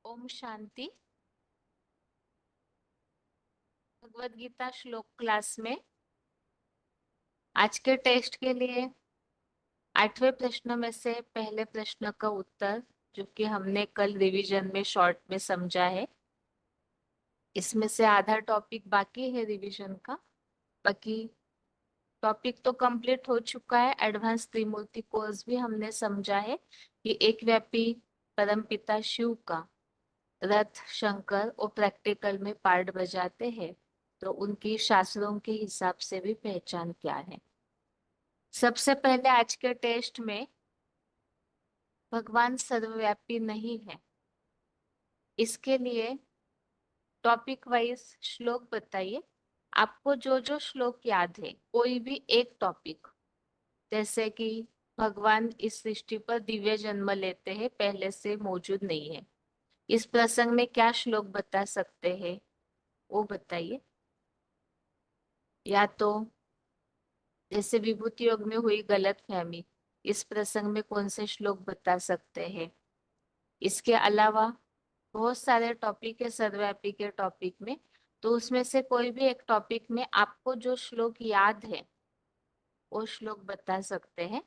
ओम शांति। भगवत गीता श्लोक क्लास में आज के टेस्ट के लिए 8वें प्रश्न में से पहले प्रश्न का उत्तर, जो कि हमने कल रिवीजन में शॉर्ट में समझा है, इसमें से आधा टॉपिक बाकी है रिवीजन का। बाकी टॉपिक तो कंप्लीट हो चुका है। एडवांस त्रिमूर्ति कोर्स भी हमने समझा है कि एक व्यापी परमपिता शिव का रथ शंकर और प्रैक्टिकल में पार्ट बजाते हैं, तो उनकी शास्त्रों के हिसाब से भी पहचान क्या है। सबसे पहले आज के टेस्ट में भगवान सर्वव्यापी नहीं है, इसके लिए टॉपिक वाइज श्लोक बताइए। आपको जो जो श्लोक याद है, कोई भी एक टॉपिक, जैसे कि भगवान इस सृष्टि पर दिव्य जन्म लेते हैं, पहले से मौजूद नहीं है, इस प्रसंग में क्या श्लोक बता सकते हैं वो बताइए। या तो जैसे विभूति योग में हुई गलत फहमी, इस प्रसंग में कौन से श्लोक बता सकते हैं। इसके अलावा बहुत सारे टॉपिक है सर्वव्यापी के टॉपिक में, तो उसमें से कोई भी एक टॉपिक में आपको जो श्लोक याद है वो श्लोक बता सकते हैं।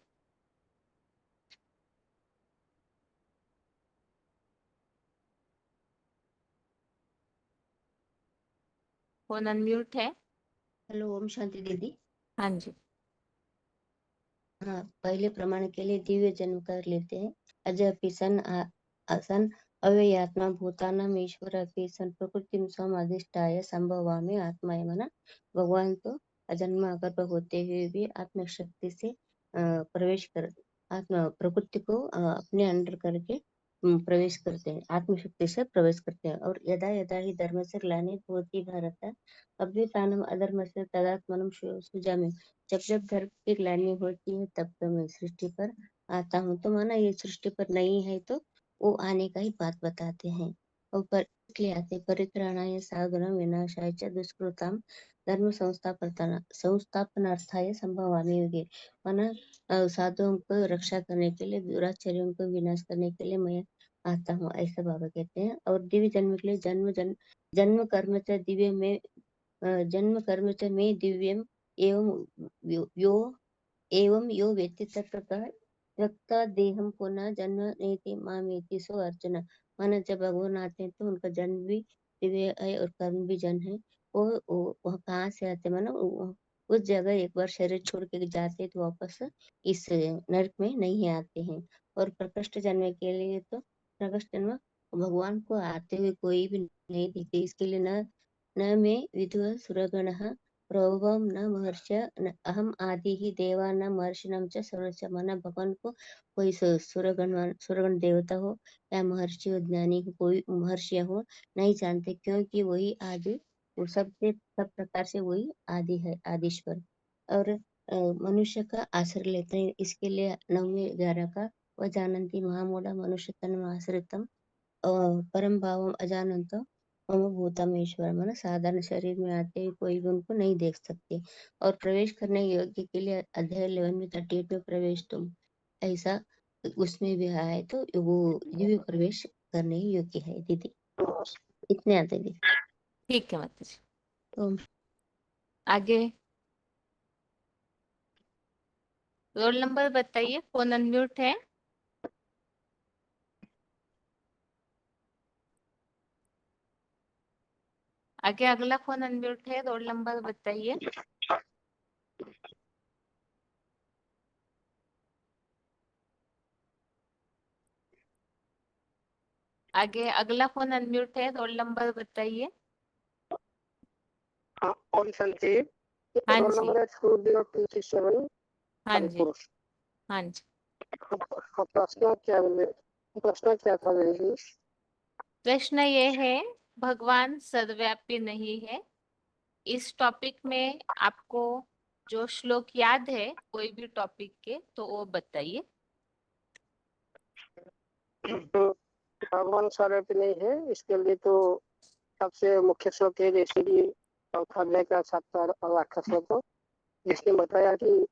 फोन अनम्यूट है। हेलो ओम शांति दीदी। हाँ जी। हाँ, पहले प्रमाण के लिए दिव्य जन्म कर लेते हैं। अजपि सन आसन अव्ययात्मा भूतानाम ईश्वर अपि सन प्रकृति स्वम अधिष्ठाय संभवामि आत्मा मना। भगवान तो अजन्मा गर्भ होते हुए भी आत्म शक्ति से प्रवेश कर आत्मा प्रकृति को अपने अंडर करके प्रवेश करते हैं, आत्मशक्ति से प्रवेश करते हैं। और यदा यदा ही धर्म से ग्लानिर् भवति भारत अभ्युत्थानम् अधर्मस्य तदात्मानं सृजामि। जब जब धर्म की ग्लानि होती है तब तो मैं सृष्टि पर आता हूँ। तो माना ये सृष्टि पर नहीं है तो वो आने का ही बात बताते हैं। और पर इसलिए आते परित्राणाय साधुनां विनाशाय च दुष्कृतां धर्म संस्थापनार्थाय संभवामि युगे। माना साधुओं को रक्षा करने के लिए, दुराचार्यों को विनाश करने के लिए मैं आता हूँ, ऐसा बाबा कहते हैं। और दिव्य जन्म के लिए जन्म कर्म च दिव्य में जन्म कर्म च में दिव्यम एवं यो वेत्ति तत्तः त्यक्ता देहम पुनः जन्म नेति मामेति सो अर्जुन। माना जब भगवान आते हैं तो उनका जन्म भी दिव्य है और कर्म भी जन है। वो कहाँ से आते, माना उस जगह एक बार शरीर छोड़ के जाते तो वापस इस नरक में नहीं आते हैं। और प्रकृष्ट जन्म के लिए तो प्रकृष्ट जन्म भगवान को आते हुए कोई भी नहीं दिखते। इसके लिए न मे विधुः सुरगणः प्रभवम न महर्षि न अहम आदि ही देवानां महर्षिणां च सर्वस्य। माना भगवान को कोई सुरगण देवता हो या महर्षि हो, ज्ञानी हो, कोई महर्षि हो, नहीं जानते, क्योंकि वही आदि, वो सबसे सब प्रकार से वही आदि है, आदिश्वर। और मनुष्य का आश्रय लेते हैं। इसके लिए 9वें 11 का वह जानन्ति महामूढ़ा मनुष्य तन्म आश्रितम परम भावम अजानंत मम भूतम ईश्वर। माना साधारण शरीर में आते ही कोई भी उनको नहीं देख सकते। और प्रवेश करने योग्य के लिए अध्याय 11 में 38 में प्रवेश तुम, ऐसा उसमें भी है, तो वो दिव्य प्रवेश करने योग्य है दीदी। इतने आते दीदी। ठीक है माता जी। तो आगे रोल नंबर बताइए। फोन अनम्यूट है। आगे अगला फोन अनम्यूट है, रोल नंबर बताइए। आगे अगला फोन अनम्यूट है, रोल नंबर बताइए। ओम शांति। हाँ रोल जी। नंबर है 20267 हाँ जी। पुरुष। हाँ जी। प्रश्न क्या था मेरी? प्रश्न ये है, भगवान सर्वव्यापी नहीं है, इस टॉपिक में आपको जो श्लोक याद है कोई भी टॉपिक के, तो वो बताइए। भगवान सर्वव्यापी नहीं है, इसके लिए तो सबसे मुख्य श्लोक है, जैसे कि अध्याय का 7 और 8 श्लोक, जिसने बताया कि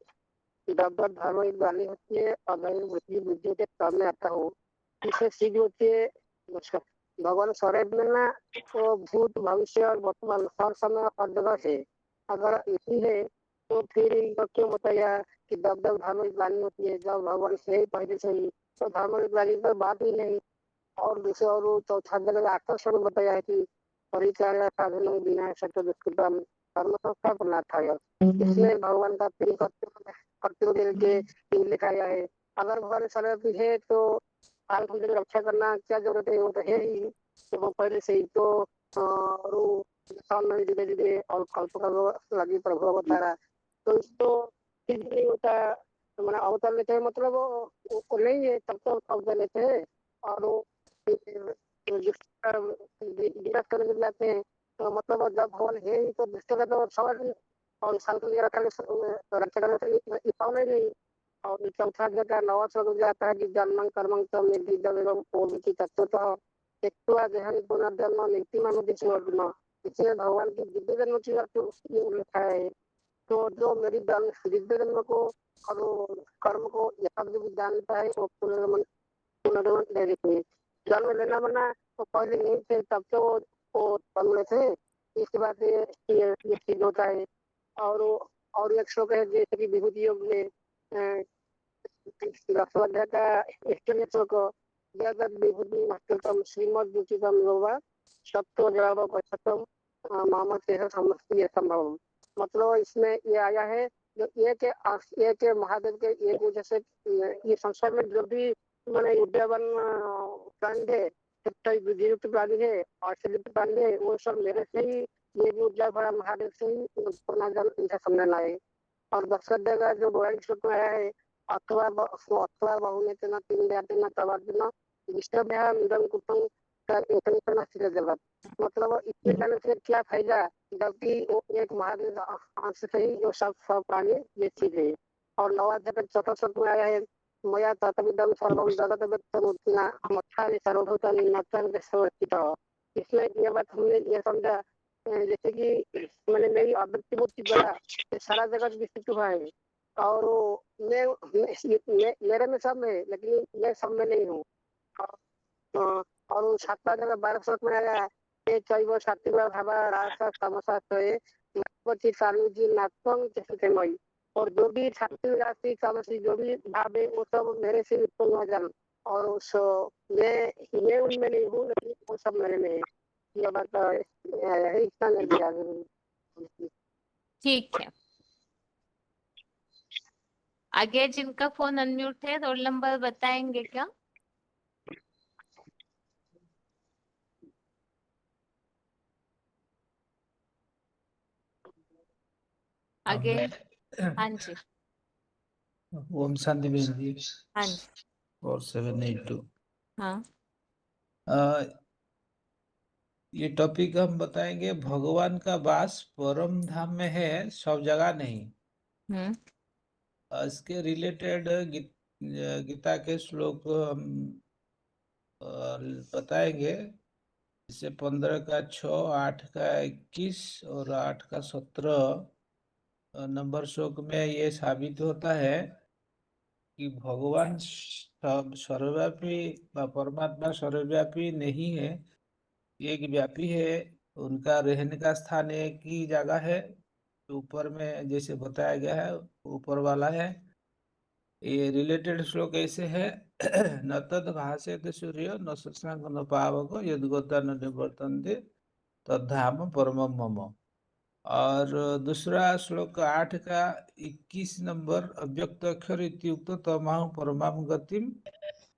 जब तक धर्म की गाली होती है, अगर बुद्धि बुद्धि के सामने आता हो, इसे सिद्ध होती है भगवान स्वरूप में ना तो भूत भविष्य और वर्तमान हर समय हर जगह है। अगर इसी है तो फिर इनको क्यों बताया कि जब जब धर्म की ग्लानि होती है, जब भगवान से ही पहले से ही, तो धर्म की ग्लानि पर बात ही नहीं। और दूसरे और चौथा जगह आकर्षण बताया है कि परिचार्य साधन बिना सत्य दुष्कृतम कर्म संस्था था। इसमें भगवान का प्रिय करते हुए के लिखा गया है। अगर भगवान स्वरूप है तो फालतू की रक्षा करना क्या जरूरत है, वो तो है ही। तो वो पहले से ही तो धीरे धीरे और कल्प का लगी प्रभु अवतारा, तो इसको ठीक नहीं होता। तो मैंने अवतार लेते हैं मतलब वो नहीं है, तब तो अवतार लेते हैं। और वो विनाश करने लग जाते हैं। तो मतलब जब भगवान है ही तो दुष्ट का तो सवाल नहीं। और शांति की रक्षा करने से पावना ही नहीं। और चौथा जगह नवा स्वरूप जाता है कि जन्मं कर्मं च निर्दिदवेरं ओमिति तत्वतः त्यक्त्वा देहं पुनर्जन्म नीतिमानुदिशो अर्जुन। इसमें भगवान की दिव्य जन्म की लिखा है। तो जो मेरी दिव्य जन्म को और कर्म को यथार्थ जानता है वो पुनर्जन्म ले लेते हैं। जन्म लेना बना तो पहले नहीं थे, तब तो वो जन्म थे। इसके बाद ये चीज होता है। और एक श्लोक है जैसे कि विभूति योग में दसवाध्याय का 1 श्लोक, जगद विभूति मस्तकम श्रीमद दुचितम योगा सत्व जवाब पश्चतम मामतेह समस्तीय संभव। मतलब इसमें ये आया है जो एक महादेव के एक वजह से ये संसार में जो भी मैंने उद्यावन प्राणी है, बुद्धियुक्त प्राणी है और सिद्ध प्राणी है, वो सब मेरे से ही ये भी उद्या भरा महादेव से ही पुनर्जन्म इनका सम्मान आए। और दक्षिण का जो गोयल श्लोक में आया है अथवा बहुने तेना तीन तेना तवार्जुन विष्णुभ्याम इदं कुटुं एकनिकरण स्थिर जगत। मतलब इसमें जाने से क्या फायदा, जबकि वो एक महादेव अंश से ही जो सब प्राणी ये चीज है। और नवाध्याय चौथा श्लोक में आया है मया ततमिदं सर्वं जगत व्यक्तमूर्तिना मत्थानि सर्वभूतानि नत्थानि सर्वस्थितः। इसमें ये बात हमने ये समझा जैसे कि मैंने मेरी अव्यक्त मूर्ति द्वारा सारा जगत विस्तृत हुआ है। और मेरे में सब है लेकिन मैं सब में नहीं हूँ। और सातवा जगह 12 श्लोक में आया है चैव सात्विक भावा राजसा तमसा स्वये नत्वचि सानुजी नात्वं चेष्टमयि। और जो भी सात्विक राशि तामसी जो भी भाव है वो सब मेरे से उत्पन्न हो जान। और उस मैं उनमें नहीं हूँ लेकिन वो सब मेरे में है। ये बात है, इतना नहीं दिया। ठीक है, आगे जिनका फोन अनम्यूट है रोल नंबर बताएंगे क्या? आगे हाँ जी, ओम शांति बहन जी, हाँ जी, 4782। हाँ ये टॉपिक हम बताएंगे भगवान का वास परम धाम में है, सब जगह नहीं। इसके रिलेटेड गीता के श्लोक हम बताएंगे। जैसे 15 का 6, 8 का 21 और 8 का 17 नंबर श्लोक में ये साबित होता है कि भगवान सर्वव्यापी परमात्मा सर्वव्यापी नहीं है, एक व्यापी है। उनका रहने का स्थान एक ही जगह है, ऊपर में जैसे बताया गया है, ऊपर वाला है। ये रिलेटेड श्लोक ऐसे है न तद भाषेत सूर्य न शशांक न पावक यद्गोता न निवर्तन्ते तद्धाम परमम मम। और दूसरा श्लोक 8 का 21 नंबर अव्यक्त अक्षर इत्युक्त तमाहु परमाम गतिम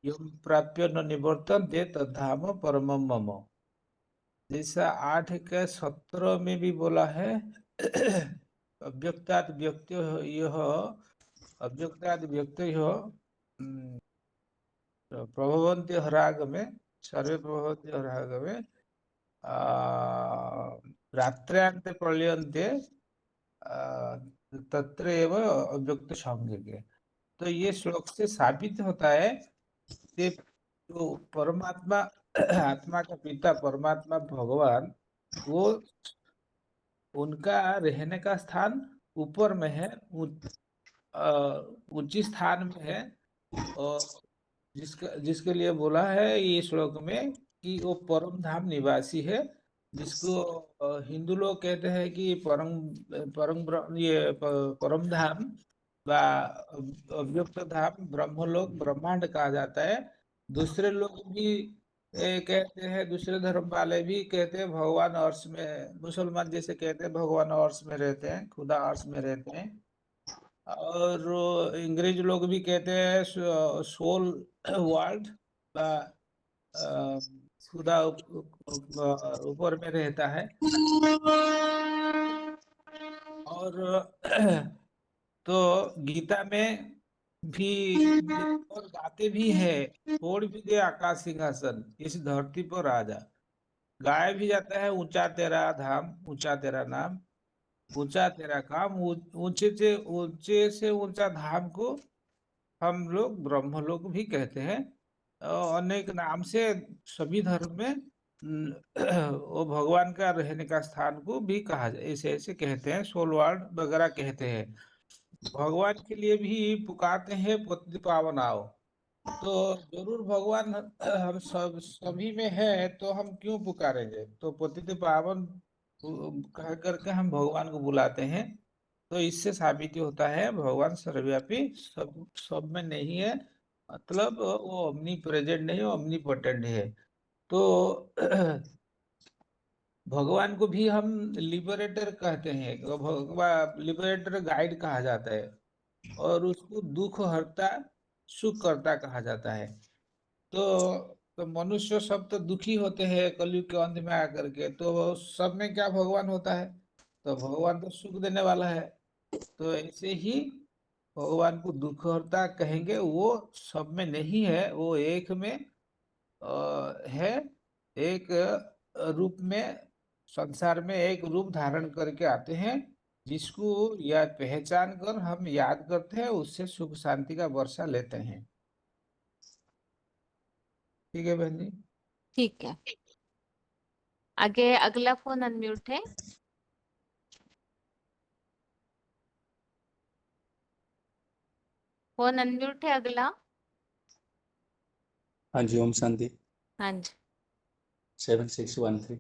यम प्राप्य न निवर्तन्ते तद्धाम परमम मम। जैसा 8 का 17 में भी बोला है अव्यक्तात् व्यक्त्यो यह अव्यक्तात् व्यक्त्यो प्रभवन्ति हराग में सर्वे प्रभवन्ति हराग में रात्र्यांते प्रलयन्ते तत्र एव अव्यक्त संज्ञके। तो ये श्लोक से साबित होता है कि जो परमात्मा आत्मा का पिता परमात्मा भगवान, वो उनका रहने का स्थान ऊपर में है, ऊंची स्थान में है। और जिसके लिए बोला है ये श्लोक में कि वो परम धाम निवासी है, जिसको हिंदू लोग कहते हैं कि परम धाम व अव्यक्त धाम ब्रह्मलोक ब्रह्मांड कहा जाता है। दूसरे लोग भी कहते हैं, दूसरे धर्म वाले भी कहते हैं भगवान अर्श में, मुसलमान जैसे कहते हैं भगवान अर्श में रहते हैं, खुदा अर्श में रहते हैं। और अंग्रेज लोग भी कहते हैं सोल वर्ल्ड, खुदा ऊपर में रहता है। और तो गीता में भी और गाते भी है, छोड़ भी दे आकाश सिंहासन इस धरती पर राजा। गाया भी जाता है ऊंचा तेरा धाम, ऊंचा तेरा नाम, ऊंचा तेरा काम। ऊंचे से ऊंचा धाम को हम लोग ब्रह्मलोक भी कहते हैं। अनेक नाम से सभी धर्म में वो भगवान का रहने का स्थान को भी कहा जाए, ऐसे ऐसे कहते हैं, सोल वर्ल्ड वगैरह कहते हैं। भगवान के लिए भी पुकारते हैं पतित पावन आओ। तो जरूर भगवान हम सब सभी में है, तो हम क्यों पुकारेंगे? तो पतित पावन कह करके हम भगवान को बुलाते हैं। तो इससे साबित होता है भगवान सर्वव्यापी, सब में नहीं है, मतलब वो ओमनी प्रेजेंट नहीं, ओमनी पोटेंट है। तो भगवान को भी हम लिबरेटर कहते हैं, भगवान लिबरेटर गाइड कहा जाता है, और उसको दुख हरता सुख करता कहा जाता है। तो मनुष्य सब तो दुखी होते हैं कलयुग के अंत में आकर के, तो सब में क्या भगवान होता है? तो भगवान तो सुख देने वाला है। तो ऐसे ही भगवान को दुख हरता कहेंगे, वो सब में नहीं है, वो एक में है। एक रूप में संसार में एक रूप धारण करके आते हैं, जिसको या पहचान कर हम याद करते हैं, उससे सुख शांति का वर्षा लेते हैं। ठीक है बहन जी। ठीक है, आगे अगला फोन अनम्यूट है। फोन अनम्यूट है अगला। हाँ जी, ओम शांति। हाँ जी। 7613।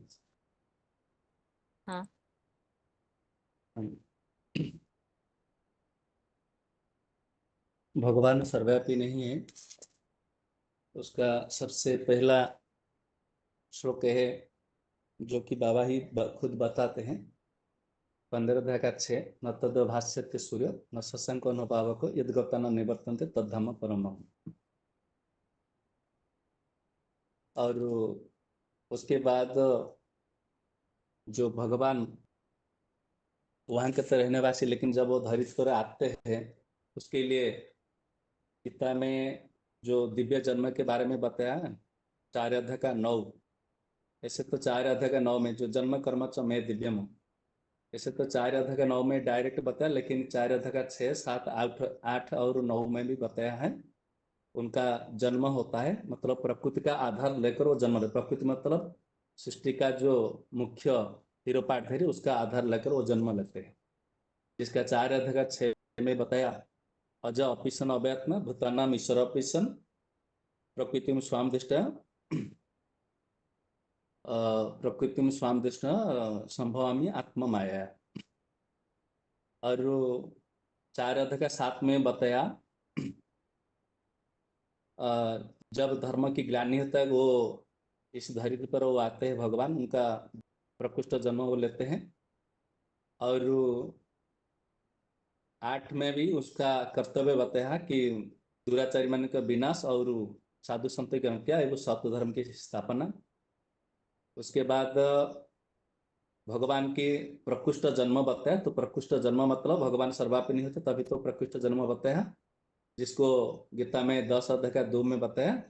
हाँ। भगवान सर्वव्यापी नहीं है, उसका सबसे पहला श्लोक है जो कि बाबा ही खुद बताते हैं, 15 न तद भाष्यते सूर्य न शशांक न पावक यद्गता न निवर्तन्ते तद्धाम परमम्। और उसके बाद जो भगवान वहाँ के तो रहने वासी, लेकिन जब वो धरती पर आते हैं उसके लिए गीता में जो दिव्य जन्म के बारे में बताया है, 4 अध्याय का 9, ऐसे तो 4 अध्याय का 9 में जो जन्म कर्म च मैं दिव्यम, ऐसे तो 4 अध्याय का 9 में डायरेक्ट बताया, लेकिन 4 अध्याय का 6, 7, 8 और 9 में भी बताया है उनका जन्म होता है, मतलब प्रकृति का आधार लेकर वो जन्म लेते। प्रकृति मतलब सृष्टि का जो मुख्य हीरो पार्टनर है, उसका आधार लेकर वो जन्म लेते हैं, जिसका 4 अध्याय का 6 में बताया, अज अपिसन अव्यात्म भूतानाम ईश्वर अपिसन प्रकृति में स्वाम दृष्टा प्रकृति में स्वाम दृष्टा संभवामी आत्मा माया। और 4 अध्याय का 7 में बताया, जब धर्म की ग्लानि होता है वो इस धरती पर वो आते हैं भगवान, उनका प्रकृष्ट जन्म वो लेते हैं। और 8 में भी उसका कर्तव्य बताया कि दुराचारी मन का विनाश और साधु संत की हत्या है, वो सत्य धर्म की स्थापना। उसके बाद भगवान की प्रकृष्ट जन्म बताया, तो प्रकृष्ट जन्म मतलब भगवान सर्वापी नहीं होते, तभी तो प्रकृष्ट जन्म बताया, जिसको गीता में 10 अध्याय का 2 में बताया,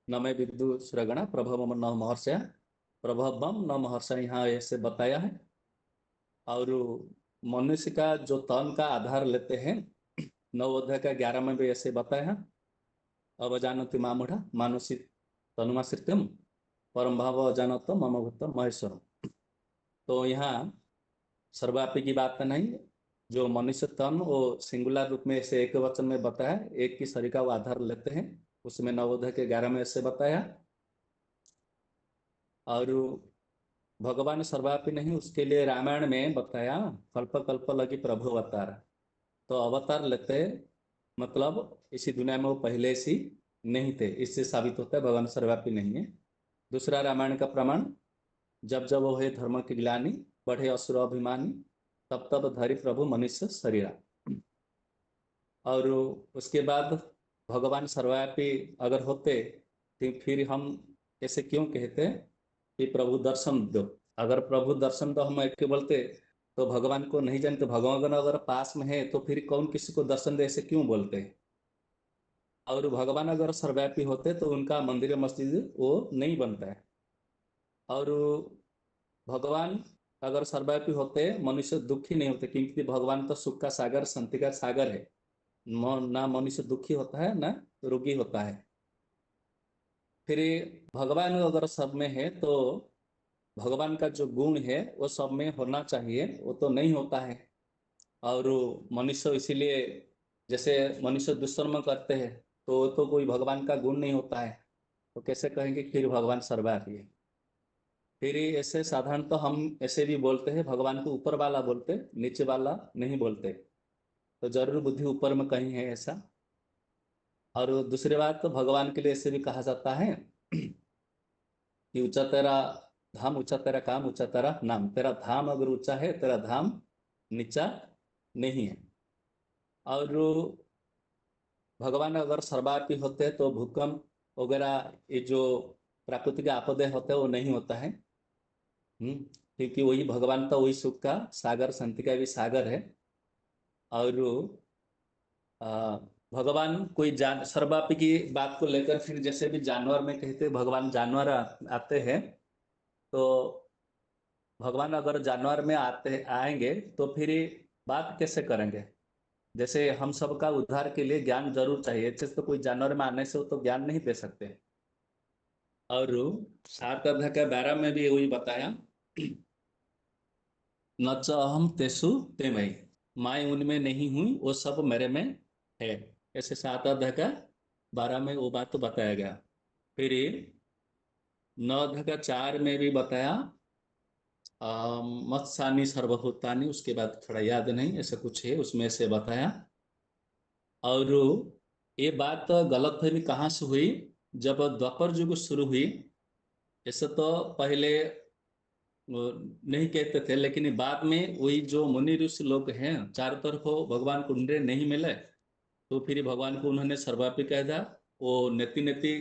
न मैं विदु श्रगणा प्रभवम न महर्षया प्रभवम न महर्षया, यहाँ ऐसे बताया है। और मनुष्य का जो तन का आधार लेते हैं, 9 अध्याय का 11 में भी ऐसे बताया है, अवजानति मामूढ़ा मानुषी तनुमाश्रित्यम परम भाव अजानत मम भूत महेश्वरम। तो यहाँ सर्वव्यापी की बात नहीं, जो मनुष्य तन वो सिंगुलर रूप में ऐसे एक वचन में बताया, एक की शरीर का वो आधार लेते हैं, उसमें 9 अध्याय के 11 में ऐसे बताया। और भगवान सर्वव्यापी नहीं, उसके लिए रामायण में बताया कल्प कल्प लगी प्रभु अवतार। तो अवतार लेते मतलब इसी दुनिया में वो पहले से नहीं थे, इससे साबित होता है भगवान सर्वव्यापी नहीं है। दूसरा रामायण का प्रमाण, जब जब वो है धर्म की ग्लानि, बढ़े असुर अभिमानी, तब तब धरि प्रभु मनुष्य शरीरा। और उसके बाद भगवान सर्वव्यापी अगर होते तो फिर हम ऐसे क्यों कहते कि प्रभु दर्शन दो। अगर प्रभु दर्शन दो हम एक बोलते तो भगवान को नहीं जानते, भगवान अगर पास में है तो फिर कौन किसी को दर्शन दे, ऐसे क्यों बोलते हैं। और भगवान अगर सर्वव्यापी होते तो उनका मंदिर मस्जिद वो नहीं बनता है। और भगवान अगर सर्वव्यापी होते मनुष्य दुखी नहीं होते, क्योंकि भगवान तो सुख का सागर शांति का सागर है। ना मनुष्य दुखी होता है ना रोगी होता है। फिर भगवान अगर सब में है तो भगवान का जो गुण है वो सब में होना चाहिए, वो तो नहीं होता है। और मनुष्य इसीलिए जैसे मनुष्य दुष्कर्म करते हैं तो कोई भगवान का गुण नहीं होता है, तो कैसे कहेंगे फिर भगवान सर्वव्यापी है। फिर ऐसे साधारण तो हम ऐसे भी बोलते हैं, भगवान को ऊपर वाला बोलते, नीचे वाला नहीं बोलते। तो जरूर बुद्धि ऊपर में कहीं है ऐसा। और दूसरी बात तो भगवान के लिए ऐसे भी कहा जाता है कि ऊंचा तेरा धाम, ऊंचा तेरा काम, ऊंचा तेरा नाम। तेरा धाम अगर ऊंचा है, तेरा धाम नीचा नहीं है। और भगवान अगर सर्वव्यापी होते तो भूकंप वगैरह ये जो प्राकृतिक आपदे होते हैं वो नहीं होता है। क्योंकि वही भगवान तो वही सुख का सागर शांति का भी सागर है। और आ, भगवान कोई जान सर्वव्यापी की बात को लेकर फिर जैसे भी जानवर में कहते भगवान जानवर आते हैं, तो भगवान अगर जानवर में आते आएंगे तो फिर बात कैसे करेंगे। जैसे हम सबका उद्धार के लिए ज्ञान जरूर चाहिए, ऐसे तो कोई जानवर में आने से वो तो ज्ञान नहीं दे सकते। और 7 अध्याय के 12 में भी वही बताया, न च अहम तेसु ते मयि, मैं उनमें नहीं हुई वो सब मेरे में है। ऐसे 7 अध्याय का 12 में वो बात तो बताया गया। फिर 9 अध्याय का 4 में भी बताया मत्स्यानि सर्वभूतानि, उसके बाद थोड़ा याद नहीं ऐसा कुछ है उसमें से बताया। और ये बात गलतफहमी कहाँ से हुई, जब द्वापर युग शुरू हुई। ऐसे तो पहले वो नहीं कहते थे, लेकिन बाद में वही जो मुनि ऋषि लोग हैं चारों तरफ भगवान को ढूंढे नहीं मिले, तो फिर भगवान को उन्होंने सर्वव्यापी कह दिया। वो नेति नेति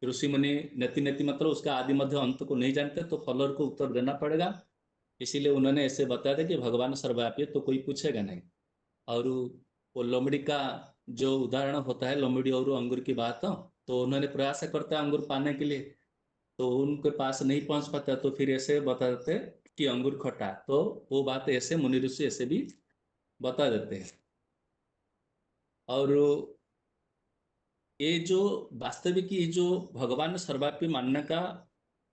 ऋषि मुनि, नेति नेति मतलब उसका आदि मध्य अंत को नहीं जानते, तो फॉलोअर को उत्तर देना पड़ेगा। इसीलिए उन्होंने ऐसे बताया था कि भगवान सर्वव्यापी है तो कोई पूछेगा नहीं। और वो लोमड़ी का जो उदाहरण होता है, लोमड़ी और अंगूर की बात, तो उन्होंने प्रयास करता है अंगूर पाने के लिए, तो उनके पास नहीं पहुंच पाता, तो फिर ऐसे बता देते कि अंगूर खट्टा है। तो वो बात ऐसे मुनि ऋषि ऐसे भी बता देते हैं। और ये जो वास्तविक ये जो भगवान सर्वव्यापी मानने का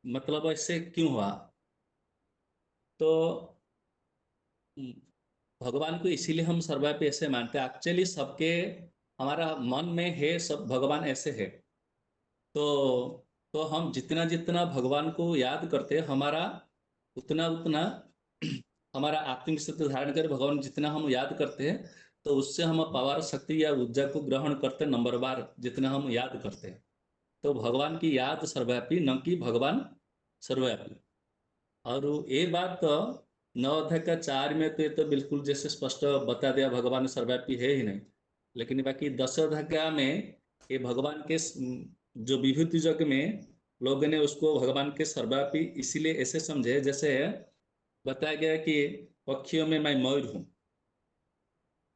मतलब ऐसे क्यों हुआ, तो भगवान को इसीलिए हम सर्वव्यापी ऐसे मानते हैं। एक्चुअली सबके हमारा मन में है सब भगवान ऐसे है। तो हम जितना जितना भगवान को याद करते हैं हमारा उतना उतना हमारा आत्मिक शक्ति धारण कर भगवान जितना हम याद करते हैं, तो उससे हम पावर शक्ति या ऊर्जा को ग्रहण करते हैं नंबर बार जितना हम याद करते हैं। तो भगवान की याद सर्वव्यापी, न कि भगवान सर्वव्यापी। और ये बात तो 9 अध्याय का 4 में तो ये तो बिल्कुल जैसे स्पष्ट बता दिया भगवान सर्वव्यापी है ही नहीं। लेकिन बाकी 10 अध्याय में ये भगवान के जो विभूति जग में लोगों ने उसको भगवान के सर्वव्यापी इसीलिए ऐसे समझे, जैसे बताया गया कि पक्षियों में मैं मयूर हूँ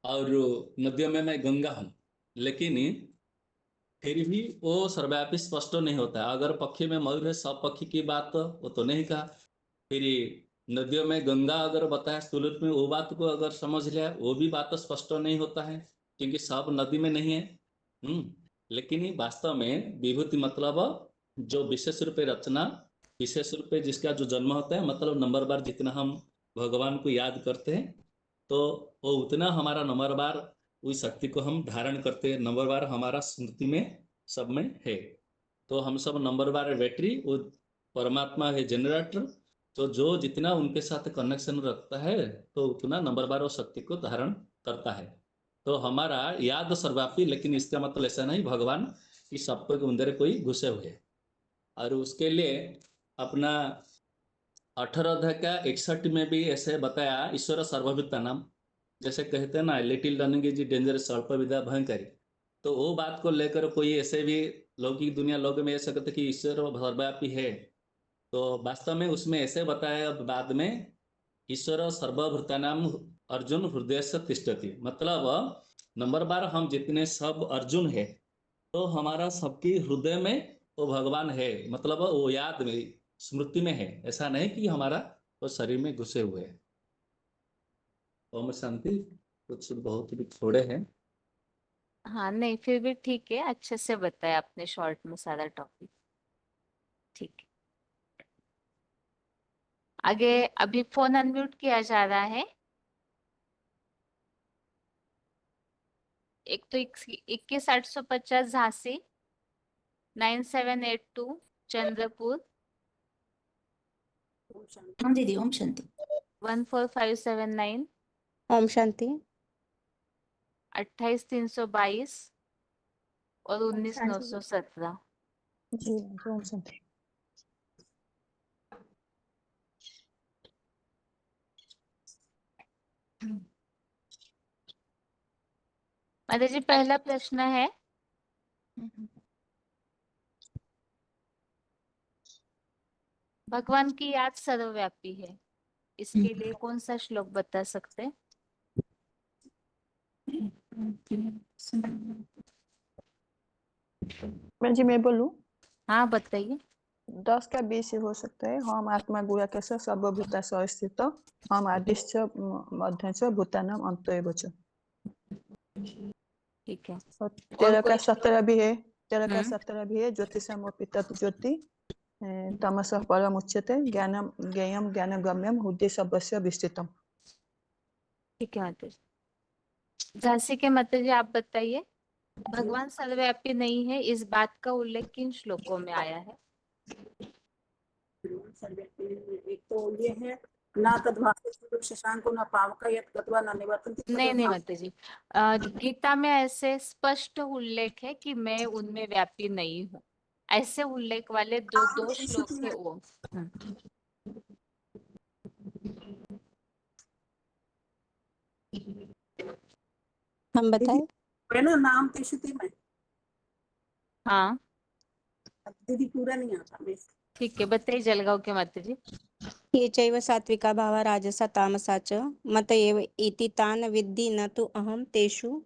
और नदियों में मैं गंगा हूँ, लेकिन फिर भी वो सर्वव्यापी स्पष्ट नहीं होता। अगर पक्षी में मयूर है, सब पक्षी की बात तो वो तो नहीं कहा। फिर नदियों में गंगा अगर बताया स्थूल रूप में, वो बात को अगर समझ लिया वो भी बात तो स्पष्ट नहीं होता है, क्योंकि सब नदी में नहीं है। लेकिन वास्तव में विभूति मतलब जो विशेष रूप रचना, विशेष रूप जिसका जो जन्म होता है, मतलब नंबर बार जितना हम भगवान को याद करते हैं तो वो उतना हमारा नंबर बार उस शक्ति को हम धारण करते हैं, नंबर बार हमारा स्मृति में सब में है। तो हम सब नंबर बार बैटरी वो परमात्मा है जनरेटर, तो जो जितना उनके साथ कनेक्शन रखता है तो उतना नंबर बार वो शक्ति को धारण करता है। तो हमारा याद सर्वव्यापी, लेकिन इसका मतलब ऐसा नहीं भगवान कि सबको के अंदर कोई घुसे हुए। और उसके लिए अपना 18 अध्याय का 61 में भी ऐसे बताया ईश्वर सर्वभूता नाम। जैसे कहते हैं ना, लिटिल लर्निंग इज डेंजरस, अल्प विद्या भयंकरी। तो वो बात को लेकर कोई ऐसे भी लौकिक दुनिया लोग में ऐसा कहते कि ईश्वर सर्वव्यापी है, तो वास्तव में उसमें ऐसे बताया बाद में, ईश्वर सर्वभूतानाम अर्जुन हृदय से तिष्ठति। मतलब नंबर बार हम जितने सब अर्जुन है, तो हमारा सबकी हृदय में वो भगवान है, मतलब वो याद में स्मृति में है। ऐसा नहीं कि हमारा वो शरीर में घुसे हुए है। ओम शांति। कुछ बहुत भी थोड़े हैं। हाँ नहीं, फिर भी ठीक है, अच्छे से बताया आपने शॉर्ट में सारा टॉपिक। ठीक है, आगे अभी फोन अनम्यूट किया जा रहा है। एक तो 21,850 झांसी, 9782 चंद्रपुर, हाँ दीदी, ओम शांति। 14579, ओम शांति। 28322 और 19917। जी ओम शांति। माता जी, पहला प्रश्न है, भगवान की याद सर्वव्यापी है, इसके लिए कौन सा श्लोक बता सकते हैं? बहन जी मैं बोलूं? हाँ बताइए। 10 का 20 हो सकता है। हम आत्मा गुया कैसे सर्वभूता स्थित हम आदिश्च मध्यच भूतानाम अंतएव च। ठीक है, और और 13 का कोई 17 भी है। 13 का हम्म। 17 भी है। ज्योतिषमपि तत् ज्योति तमसः परम उच्यते ज्ञानम ज्ञेयम ज्ञानगम्यम हृदय सर्वस्य विष्टितम। ठीक है माता जी। झांसी के माता जी आप बताइए, भगवान सर्वव्यापी नहीं है, इस बात का उल्लेख किन श्लोकों में आया है? एक तो ये है, ना तद्भासते शशांको न पावक यत् गत्वा न निवर्तन्ति। नहीं नहीं माता जी, गीता में ऐसे स्पष्ट उल्लेख है कि मैं उनमें व्यापी नहीं हूँ। ऐसे उल्लेख वाले दो श्लोक है वो। हम बताएं? है ना, नाम तेषुति में। हाँ दीदी पूरा नहीं आता मैं। ठीक है, बताइए जलगांव के माता जी। ये चैव सात्विका भावा राजसा तामसा च मत एव इति तान विद्धि न तु अहम तेषु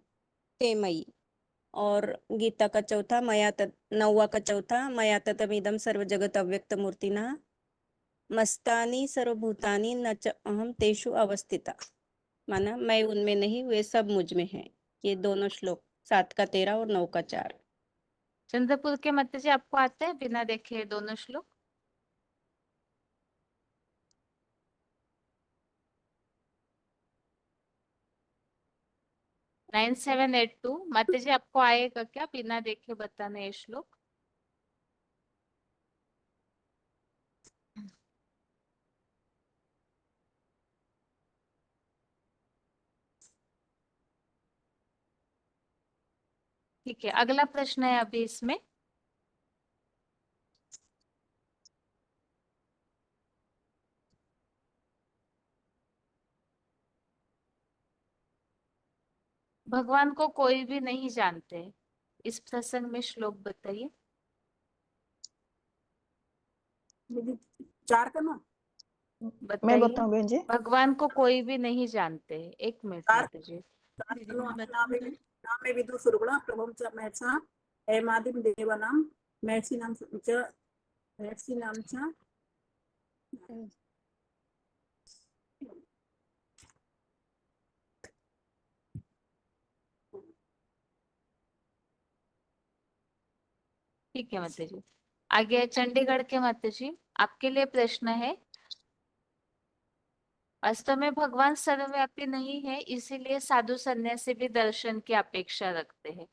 ते मयि। और गीता का चौथा मया नौवा का चौथा मया ततमिदं सर्व जगत अव्यक्त मूर्तिना मस्तानि सर्वभूतानि न च अहम तेषु अवस्थिता। माना मैं उनमें नहीं, वे सब मुझ में हैं। ये दोनों श्लोक 7 का 13 और 9 का 4। चंद्रपुर के माता जी आपको आता है बिना देखे दोनों श्लोक? नाइन 9782 माता जी आपको आएगा क्या बिना देखे बताने ये श्लोक? ठीक है, अगला प्रश्न है अभी इसमें, भगवान को कोई भी नहीं जानते, इस प्रसंग में श्लोक बताइए। दीदी 4 का ना। मैं बताइए, बताऊं बहन जी? भगवान को कोई भी नहीं जानते। एक मिनट 4 माता जी। नामे विदु सुरगुणा प्रभुं च महसा एमादिम देवानां महर्षि नाम च ठीक है माता जी। आगे चंडीगढ़ के माता जी आपके लिए प्रश्न है, वास्तव में भगवान सर्वव्यापी नहीं है, इसीलिए साधु सन्यासी भी दर्शन की अपेक्षा रखते हैं।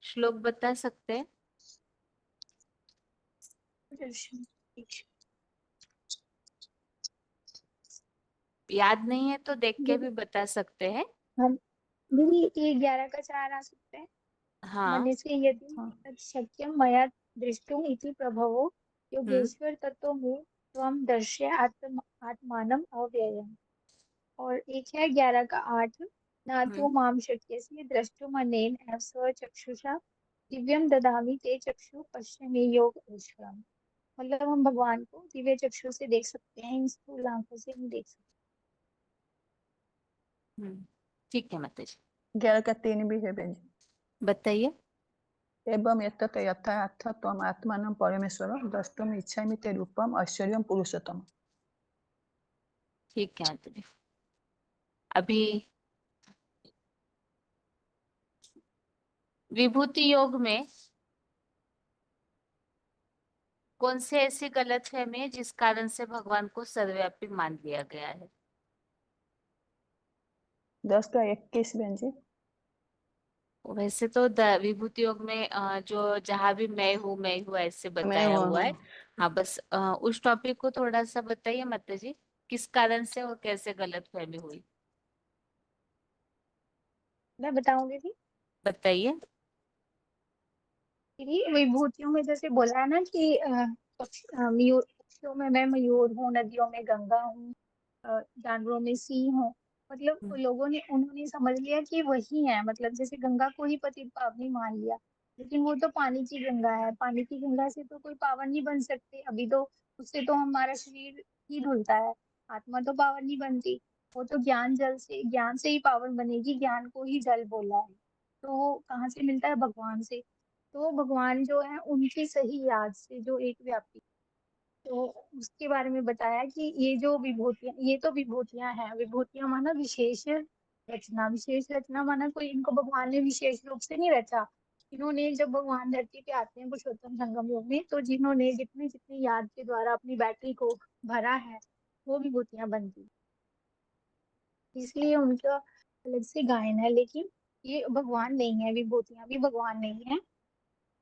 श्लोक बता सकते हैं? याद नहीं है तो देख के भी बता सकते हैं। हम दीदी ये 11 का 4 आ सकता है। हाँ। मनुष्य यदि हाँ। शक्यं मया दृष्टुम इति प्रभवो योगेश्वर तत्व मे त्वं दर्शय आत्मानम् अव्ययम्। और एक है 11 का 8, न तो माम शक्यसे द्रष्टुमनेन एव स्वचक्षुषा दिव्यम ददामि ते चक्षु पश्य मे योग ऐश्वर्यम्। मतलब हम भगवान को दिव्य चक्षु से देख सकते हैं, इन स्थूल आंखों से नहीं देख सकते। ठीक है माता जी, 11 का 3 भी है बहन जी। बताइए। एवं एतत् यथार्थ त्वम् आत्मानं परमेश्वर द्रष्टुम् इच्छामि ते रूपम् ऐश्वर्यं पुरुषोत्तम। ठीक है माता जी। अभी विभूति योग में कौन से ऐसी गलतफहमी है जिस कारण से भगवान को सर्वव्यापी मान लिया गया है? 10 का 21 बहन जी। वैसे तो विभूति योग में जो जहां भी मैं हूँ ऐसे बताया मैं हुआ है। हाँ, बस उस टॉपिक को थोड़ा सा बताइए माता जी, किस कारण से और कैसे गलतफहमी हुई? मैं बताऊंगी भी। बताइए। दीदी विभूतियों में जैसे बोला है ना कि मयूर, पक्षियों में मैं मयूर हूँ, नदियों में गंगा हूँ, जानवरों में सिंह हूँ। मतलब उन्होंने समझ लिया कि वही है, मतलब जैसे गंगा को ही पति पावनी मान लिया, लेकिन वो तो पानी की गंगा है, पानी की गंगा से तो कोई पावन नहीं बन सकते। अभी तो उससे तो हमारा शरीर ही धुलता है, आत्मा तो पावन नहीं बनती। वो तो ज्ञान से ही पावन बनेगी, ज्ञान को ही जल बोला है, तो वो कहाँ से मिलता है? भगवान से। तो भगवान जो है उनकी सही याद से जो एक व्यापी, तो उसके बारे में बताया कि ये जो विभूतियां, ये तो विभूतियां हैं। विभूतियां माना विशेष रचना, विशेष रचना माना कोई इनको भगवान ने विशेष रूप से नहीं रचा। इन्होंने जब भगवान धरती पे आते हैं पुरुषोत्तम संगम योग में, तो जिन्होंने जितनी जितनी याद के द्वारा अपनी बैटरी को भरा है, वो विभूतियां बनती, इसलिए उनका अलग से गायन है। लेकिन ये भगवान नहीं है, विभूतियां भी भगवान नहीं है।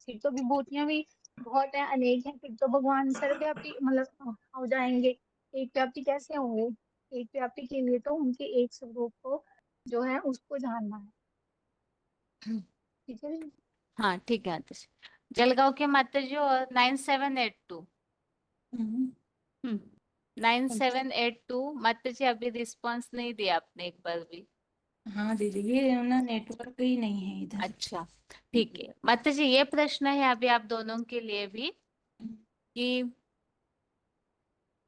फिर तो विभूतियां भी बहुत है, अनेक है, फिर तो भगवान सर्वव्यापी मतलब हो जाएंगे। एक व्यापी कैसे होंगे? एक व्यापी के लिए तो उनके एक स्वरूप को जो है उसको जानना है। ठीक है। हाँ ठीक है माता जी। जलगांव के माता जी और 9782 9782 माता जी, अभी रिस्पांस नहीं दिया आपने एक बार भी। हाँ दीदी, ये ना नेटवर्क ही नहीं है इधर। अच्छा ठीक है माता जी, ये प्रश्न है अभी आप दोनों के लिए भी कि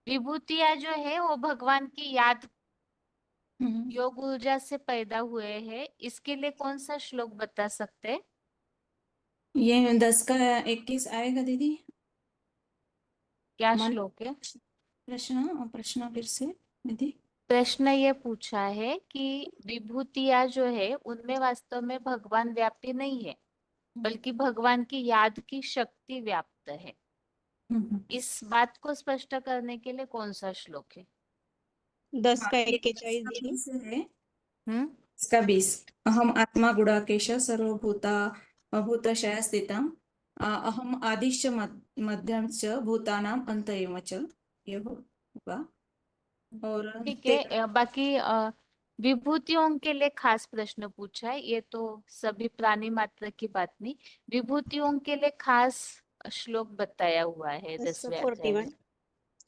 विभूतियां जो है वो भगवान की याद योग ऊर्जा से पैदा हुए हैं, इसके लिए कौन सा श्लोक बता सकते हैं? ये 10 का 21 आएगा दीदी। क्या मन श्लोक है? प्रश्न फिर से दीदी। प्रश्न ये पूछा है कि विभूतियां जो है उनमें वास्तव में भगवान व्याप्ति नहीं है, बल्कि भगवान की याद की शक्ति व्याप्त है। इस बात को स्पष्ट करने के लिए कौन सा श्लोक है? 10 का ये 41 दीदी। 20 है। हम्म 10 का 20। अहम आत्मा गुणाकेश सर्वभूता भूतशय स्थितम् अहम आदिश्च मध्यम च भूतानाम अंत एव च। ये होगा। और ठीक है। बाकी विभूतियों के लिए खास प्रश्न पूछा है, ये तो सभी प्राणी मात्र की बात नहीं, विभूतियों के लिए खास श्लोक बताया हुआ है 10वें अध्याय में। 41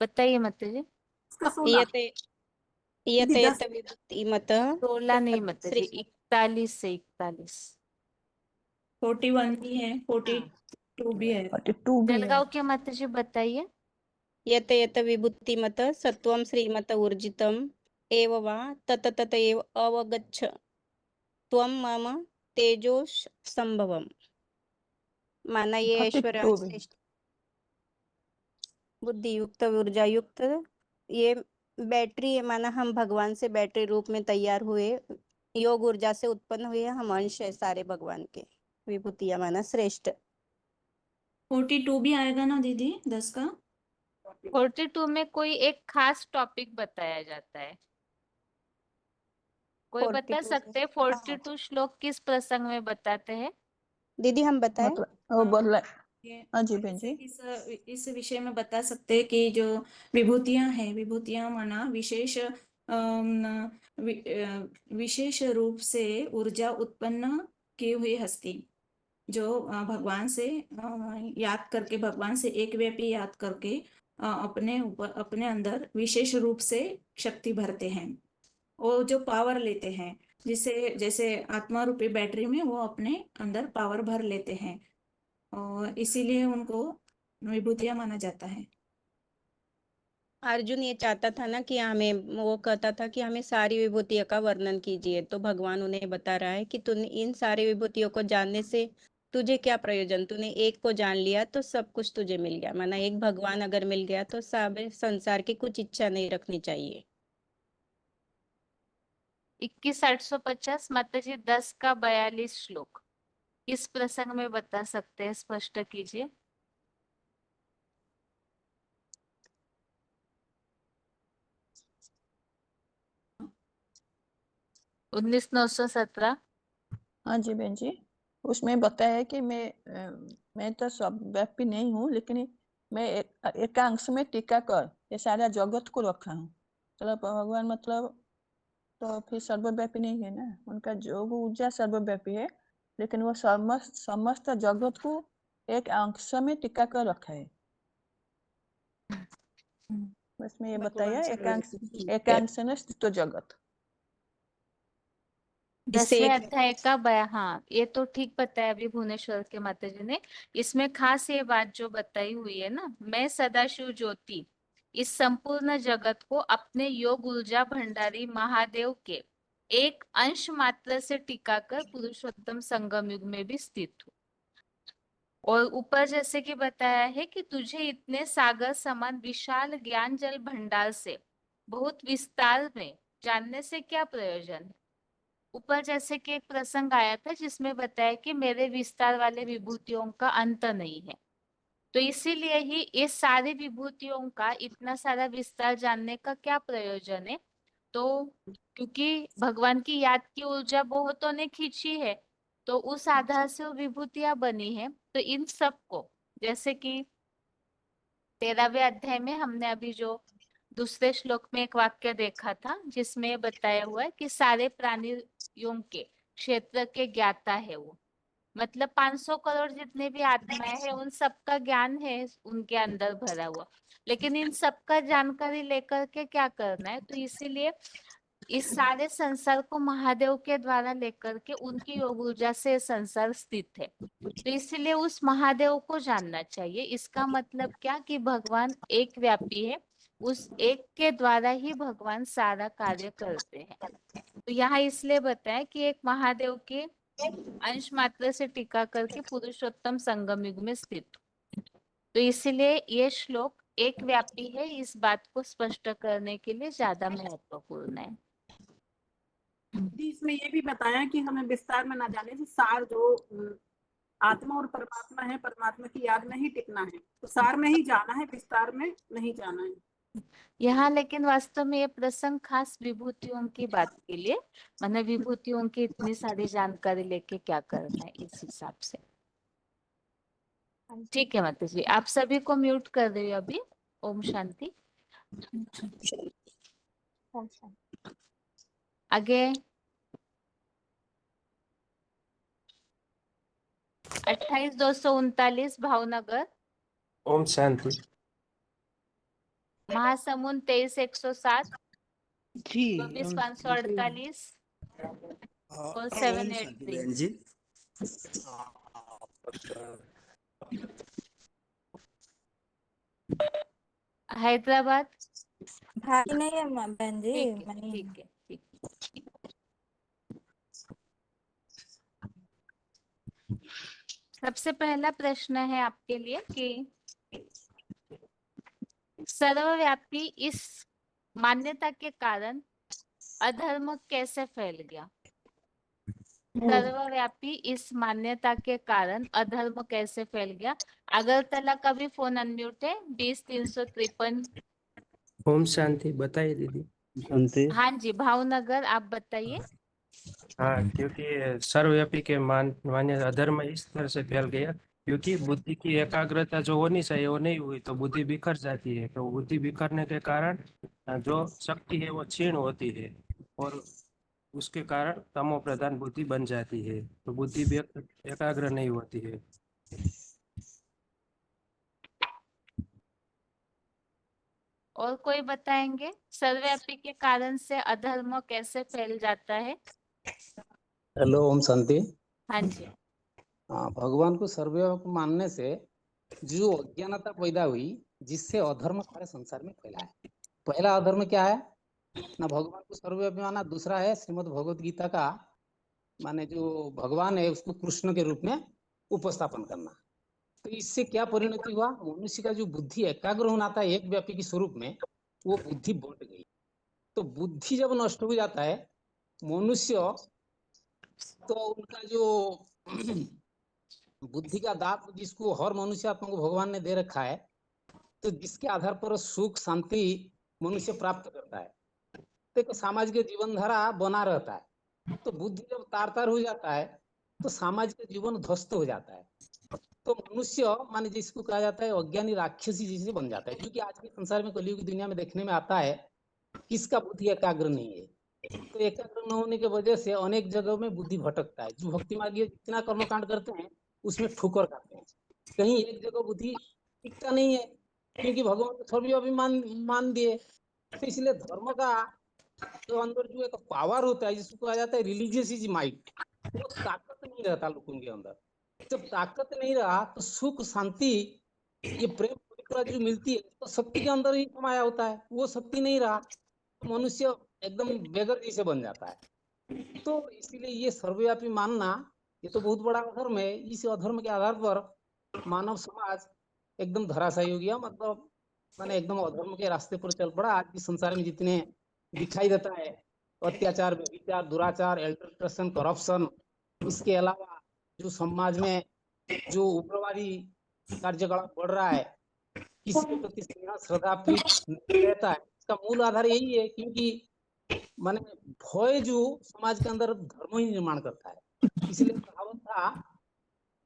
बताइए माता जी। इसका 16 यते दीदी, यते 10 यत विभूतिमत 16 नहीं माता जी, श्री 41 से 41। 41 भी है, 42 भी है। 42 भी है। जलगांव के माता जी बताइए। यत यत विभूतिमत सत्वं श्रीमत ऊर्जितम् एव वा तत तत एव अवगच्छ त्वं मम तेजो संभवम्। माना ये 32 ऐश्वर्य भी। श्रेष्ठ बुद्धि युक्त ऊर्जा युक्त ये बैटरी है। माना हम भगवान से बैटरी रूप में तैयार हुए, योग ऊर्जा से उत्पन्न हुए, हम अंश है सारे भगवान के। विभूतियां माना श्रेष्ठ। 42 भी आएगा ना दीदी 10 का। 42 में कोई एक खास टॉपिक बताया जाता है, कोई बता 42 सकते हैं 42 श्लोक किस प्रसंग में बताते हैं? दीदी हम बताएं। मतलब वो बोल रहे। ये हाँ जी बहन जी। इस विषय में बता सकते हैं कि जो विभूतियां हैं, विभूतियां माना विशेष विशेष रूप से ऊर्जा उत्पन्न की हुई हस्ती, जो भगवान से याद करके, भगवान से एक व्यापी याद करके अपने ऊपर, अपने अंदर विशेष रूप से शक्ति भरते हैं, वो जो पावर लेते हैं, जिसे जैसे आत्मा रूपी बैटरी में वो अपने अंदर पावर भर लेते हैं, और इसीलिए उनको विभूतियां माना जाता है। अर्जुन ये चाहता था ना कि हमें, वो कहता था कि हमें सारी विभूतियों का वर्णन कीजिए, तो भगवान उन्हें बता रहा है कि तूने इन सारी विभूतियों को जानने से तुझे क्या प्रयोजन, तूने एक को जान लिया तो सब कुछ तुझे मिल गया। माना एक भगवान अगर मिल गया तो सारे संसार की कुछ इच्छा नहीं रखनी चाहिए। 21,850 माताजी 10 का 42 श्लोक किस प्रसंग में बता सकते हैं, स्पष्ट कीजिए। उन्नीस 917। हाँ जी बहन जी, उसमें बताया है कि मैं तो सब व्यापी नहीं हूँ, लेकिन मैं एकांश में टीका कर ये सारा जगत को रखा हूँ। मतलब भगवान मतलब तो फिर सर्वव्यापी नहीं है ना, उनका जो ऊर्जा सर्वव्यापी है, लेकिन वो समस्त जगत को एक अंश में टिका कर रखा है। बस में ये बताया एकांश न स्थित जगत। इससे 10वें एक अध्याय का हाँ, ये तो ठीक बताया अभी भुवनेश्वर के माता जी ने। इसमें खास ये बात जो बताई हुई है ना, मैं सदाशिव ज्योति इस संपूर्ण जगत को अपने योग ऊर्जा भंडारी महादेव के एक अंश मात्र से टिका कर पुरुषोत्तम संगम युग में भी स्थित हूँ। और ऊपर जैसे कि बताया है कि तुझे इतने सागर समान विशाल ज्ञान जल भंडार से बहुत विस्तार में जानने से क्या प्रयोजन है। ऊपर जैसे कि एक प्रसंग आया था जिसमें बताया कि मेरे विस्तार वाले विभूतियों का अंत नहीं है, तो इसीलिए ही इस सारी विभूतियों का इतना सारा विस्तार जानने का क्या प्रयोजन है। तो क्योंकि भगवान की याद की ऊर्जा बहुतों ने खींची है, तो उस आधार से वो विभूतियां बनी है। तो इन सब को, जैसे कि 13वें अध्याय में हमने अभी जो दूसरे श्लोक में एक वाक्य देखा था जिसमें बताया हुआ है कि सारे प्राणियों के क्षेत्र के ज्ञाता है वो, मतलब 500 करोड़ जितने भी आत्माएं हैं उन सबका ज्ञान है उनके अंदर भरा हुआ, लेकिन इन सबका जानकारी लेकर के क्या करना है। तो इसीलिए इस सारे संसार को महादेव के द्वारा लेकर के उनकी योग ऊर्जा से संसार स्थित है, तो इसीलिए उस महादेव को जानना चाहिए। इसका मतलब क्या कि भगवान एक व्यापी है, उस एक के द्वारा ही भगवान सारा कार्य करते हैं। तो यहाँ इसलिए बताया कि एक महादेव के अंश मात्र से टीका करके पुरुषोत्तम संगम युग में स्थित, तो इसीलिए ये श्लोक एक व्यापी है, इस बात को स्पष्ट करने के लिए ज्यादा महत्वपूर्ण है। इसमें ये भी बताया कि हमें विस्तार में ना जाने से सार जो आत्मा और परमात्मा है, परमात्मा की याद में ही टिकना है, तो सार में ही जाना है, विस्तार में नहीं जाना है। यहाँ लेकिन वास्तव में ये प्रसंग खास विभूतियों की बात के लिए, मतलब विभूतियों की इतनी सारी जानकारी लेके क्या करना है इस हिसाब से। ठीक है माता जी, आप सभी को म्यूट कर रही हो अभी। ओम शांति। आगे 28,239 भावनगर। ओम शांति। महासमुंद 23,107। जी 24,548 और 783। जी हैदराबाद। भाई नहीं है बहन जी, ठीक है नहीं ठीक है ठीक। सबसे पहला प्रश्न है आपके लिए कि सर्वव्यापी इस मान्यता के कारण अधर्म कैसे फैल गया। सर्वव्यापी इस मान्यता के कारण अधर्म कैसे फैल गया। अगरतला का भी फोन अनम्यूट है। 20,353। ओम शांति। बताइए दीदी। शांति। हाँ जी, भावनगर आप बताइए। हाँ, क्योंकि सर्वव्यापी के मान्य अधर्म इस तरह से फैल गया क्योंकि बुद्धि की एकाग्रता जो होनी चाहिए वो नहीं हुई तो बुद्धि बिखर जाती है। तो बुद्धि बिखरने के कारण जो शक्ति है वो क्षीण होती है और उसके कारण तमो प्रधान बुद्धि बन जाती है। तो बुद्धि भी एकाग्र नहीं होती है। और कोई बताएंगे सर्वव्यापी के कारण से अधर्म कैसे फैल जाता है? हेलो, ओम शांति। हाँ जी। हाँ, भगवान को सर्वव्यापक मानने से जो अज्ञानता पैदा हुई जिससे अधर्म सारे संसार में फैला है। पहला अधर्म क्या है ना, भगवान को सर्वव्यापी माना। दूसरा है श्रीमद् भगवद गीता का माने जो भगवान है उसको कृष्ण के रूप में उपस्थापन करना। तो इससे क्या परिणति हुआ, मनुष्य का जो बुद्धि एकाग्र होना था एक व्यापी के स्वरूप में, वो बुद्धि बंट गई। तो बुद्धि जब नष्ट हो जाता है मनुष्य, तो उनका जो बुद्धि का दांत जिसको हर मनुष्य आत्मा को भगवान ने दे रखा है, तो जिसके आधार पर सुख शांति मनुष्य प्राप्त करता है, तो एक सामाजिक जीवन धारा बना रहता है। तो बुद्धि जब तार तार हो जाता है तो सामाजिक जीवन ध्वस्त हो जाता है। तो मनुष्य माने जिसको कहा जाता है अज्ञानी राक्षसी जैसे बन जाता है। क्योंकि आज के संसार में कलयुग की दुनिया में देखने में आता है किसका बुद्धि एकाग्र नहीं है। तो एकाग्र न होने की वजह से अनेक जगहों में बुद्धि भटकता है। जो भक्ति मार्गी जितना कर्मकांड करते हैं उसमें ठोकर खाते हैं। कहीं एक जगह बुद्धि टिकता नहीं है क्योंकि भगवान को सर्वव्यापी मान दिए। तो इसलिए धर्म का जो अंदर जो एक पावर होता है जिसको कहा जाता है रिलीजियस माइंड, वो ताकत नहीं रहता लोगों के अंदर। जब ताकत नहीं रहा तो सुख शांति ये प्रेम पवित्रता जो मिलती है तो शक्ति के अंदर ही समाया होता है। वो शक्ति नहीं रहा तो मनुष्य एकदम बेगर जैसे बन जाता है। तो इसीलिए ये सर्वव्यापी मानना ये तो बहुत बड़ा अधर्म है। इस अधर्म के आधार पर मानव समाज एकदम धराशायी हो गया। मतलब मैंने एकदम अधर्म के रास्ते पर चल पड़ा। आज के संसार में जितने दिखाई देता है अत्याचार, व्यभिचार, दुराचार, एडल्ट्रेशन, करप्शन, इसके अलावा जो समाज में जो उग्रवादी कार्यकलाप बढ़ रहा है, किसी के प्रति स्नेह श्रद्धा प्रीति नहीं रहता है, इसका मूल आधार यही है। क्योंकि माने भय जो समाज के अंदर धर्म ही निर्माण करता है। इसलिए कहावत था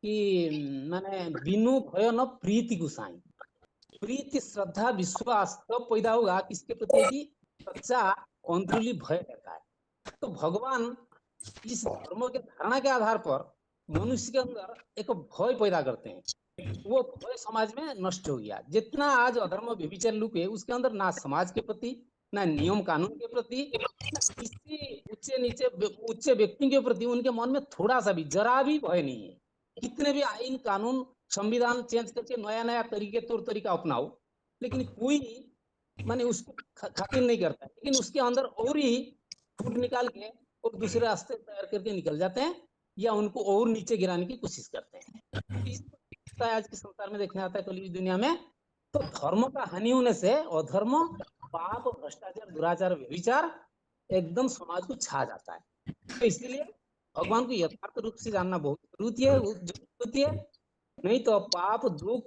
कि माने बिनु भय न प्रीति गुसाई। प्रीति श्रद्धा विश्वास तब पैदा होगा किसके प्रति कि सच्चा अंदरूनी भय रहता है। तो भगवान इस धर्म के धारणा के आधार पर मनुष्य के अंदर एक भय पैदा करते हैं। वो भय समाज में नष्ट हो गया। जितना आज अधर्म व्यभिचार लुक है उसके अंदर ना समाज के प्रति, ना नियम कानून के प्रति, ना किसी उच्च व्यक्ति के प्रति उनके मन में थोड़ा सा भी जरा भी भय नहीं है। कितने भी आईन कानून संविधान चेंज करके नया नया तरीके तौर तरीका अपनाओ, लेकिन कोई माने उसको खातिर नहीं करता है। लेकिन उसके अंदर और ही फूट निकाल के और दूसरे रास्ते तैयार करके निकल जाते हैं या उनको और नीचे गिराने की कोशिश करते हैं। आज के संसार में देखने आता है कलयुग दुनिया में। तो धर्म का हानि होने से अधर्म, पाप, भ्रष्टाचार, दुराचार, व्यभिचार एकदम समाज को छा जाता है। तो इसलिए भगवान को यथार्थ रूप से जानना बहुत जरूरी है। नहीं तो पाप, दुख,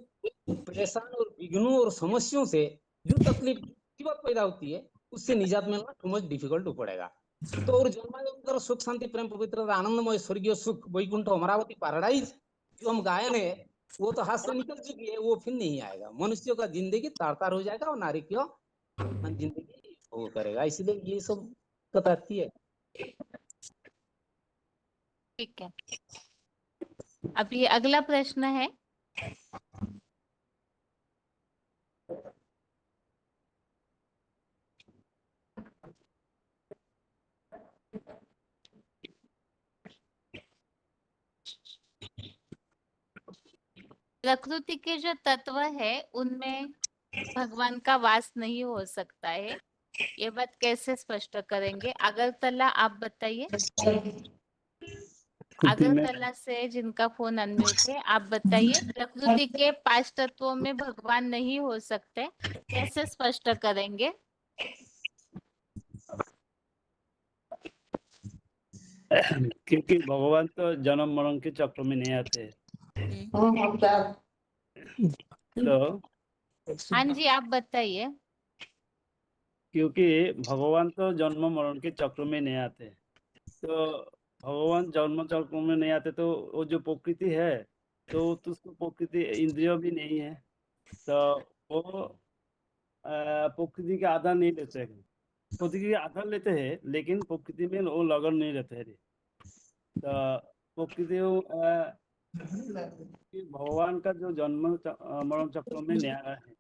परेशान और विघ्नों और समस्याओं से जो तकलीफ पैदा होती है उससे निजात मिलना टू मच डिफिकल्ट हो पड़ेगा। तो और जन्मांतर सुख शांति प्रेम पवित्रता आनंदमय स्वर्गीय सुख वैकुंठ अमरावती पैराडाइज जो हम गायन है वो तो हाथ से निकल चुकी है, वो फिर नहीं आएगा। मनुष्यों का जिंदगी तार तार हो जाएगा और नारी की जिंदगी वो करेगा। इसलिए ये सब बताती है। ठीक है, अभी अगला प्रश्न है। प्रकृति के जो तत्व है उनमें भगवान का वास नहीं हो सकता है, ये बात कैसे स्पष्ट करेंगे? अगरतला आप बताइए। अगरतला से जिनका फोन अनम्यूट है आप बताइए। प्रकृति के 5 तत्वों में भगवान नहीं हो सकते, कैसे स्पष्ट करेंगे? क्योंकि भगवान तो जन्म मरण के चक्र में नहीं आते। तो हाँ जी आप बताइए। क्योंकि भगवान तो जन्म मरण के चक्र में नहीं आते, तो भगवान जन्म चक्र में नहीं आते तो वो जो प्रकृति है तो उसको प्रकृति इंद्रियों भी नहीं है, तो वो प्रकृति के आधार नहीं लेते हैं। प्रकृति के आधार लेते हैं लेकिन प्रकृति में वो लगन नहीं रहते हैं। तो प्रकृति भगवान का जो जन्म मरण चक्र में न्याय है।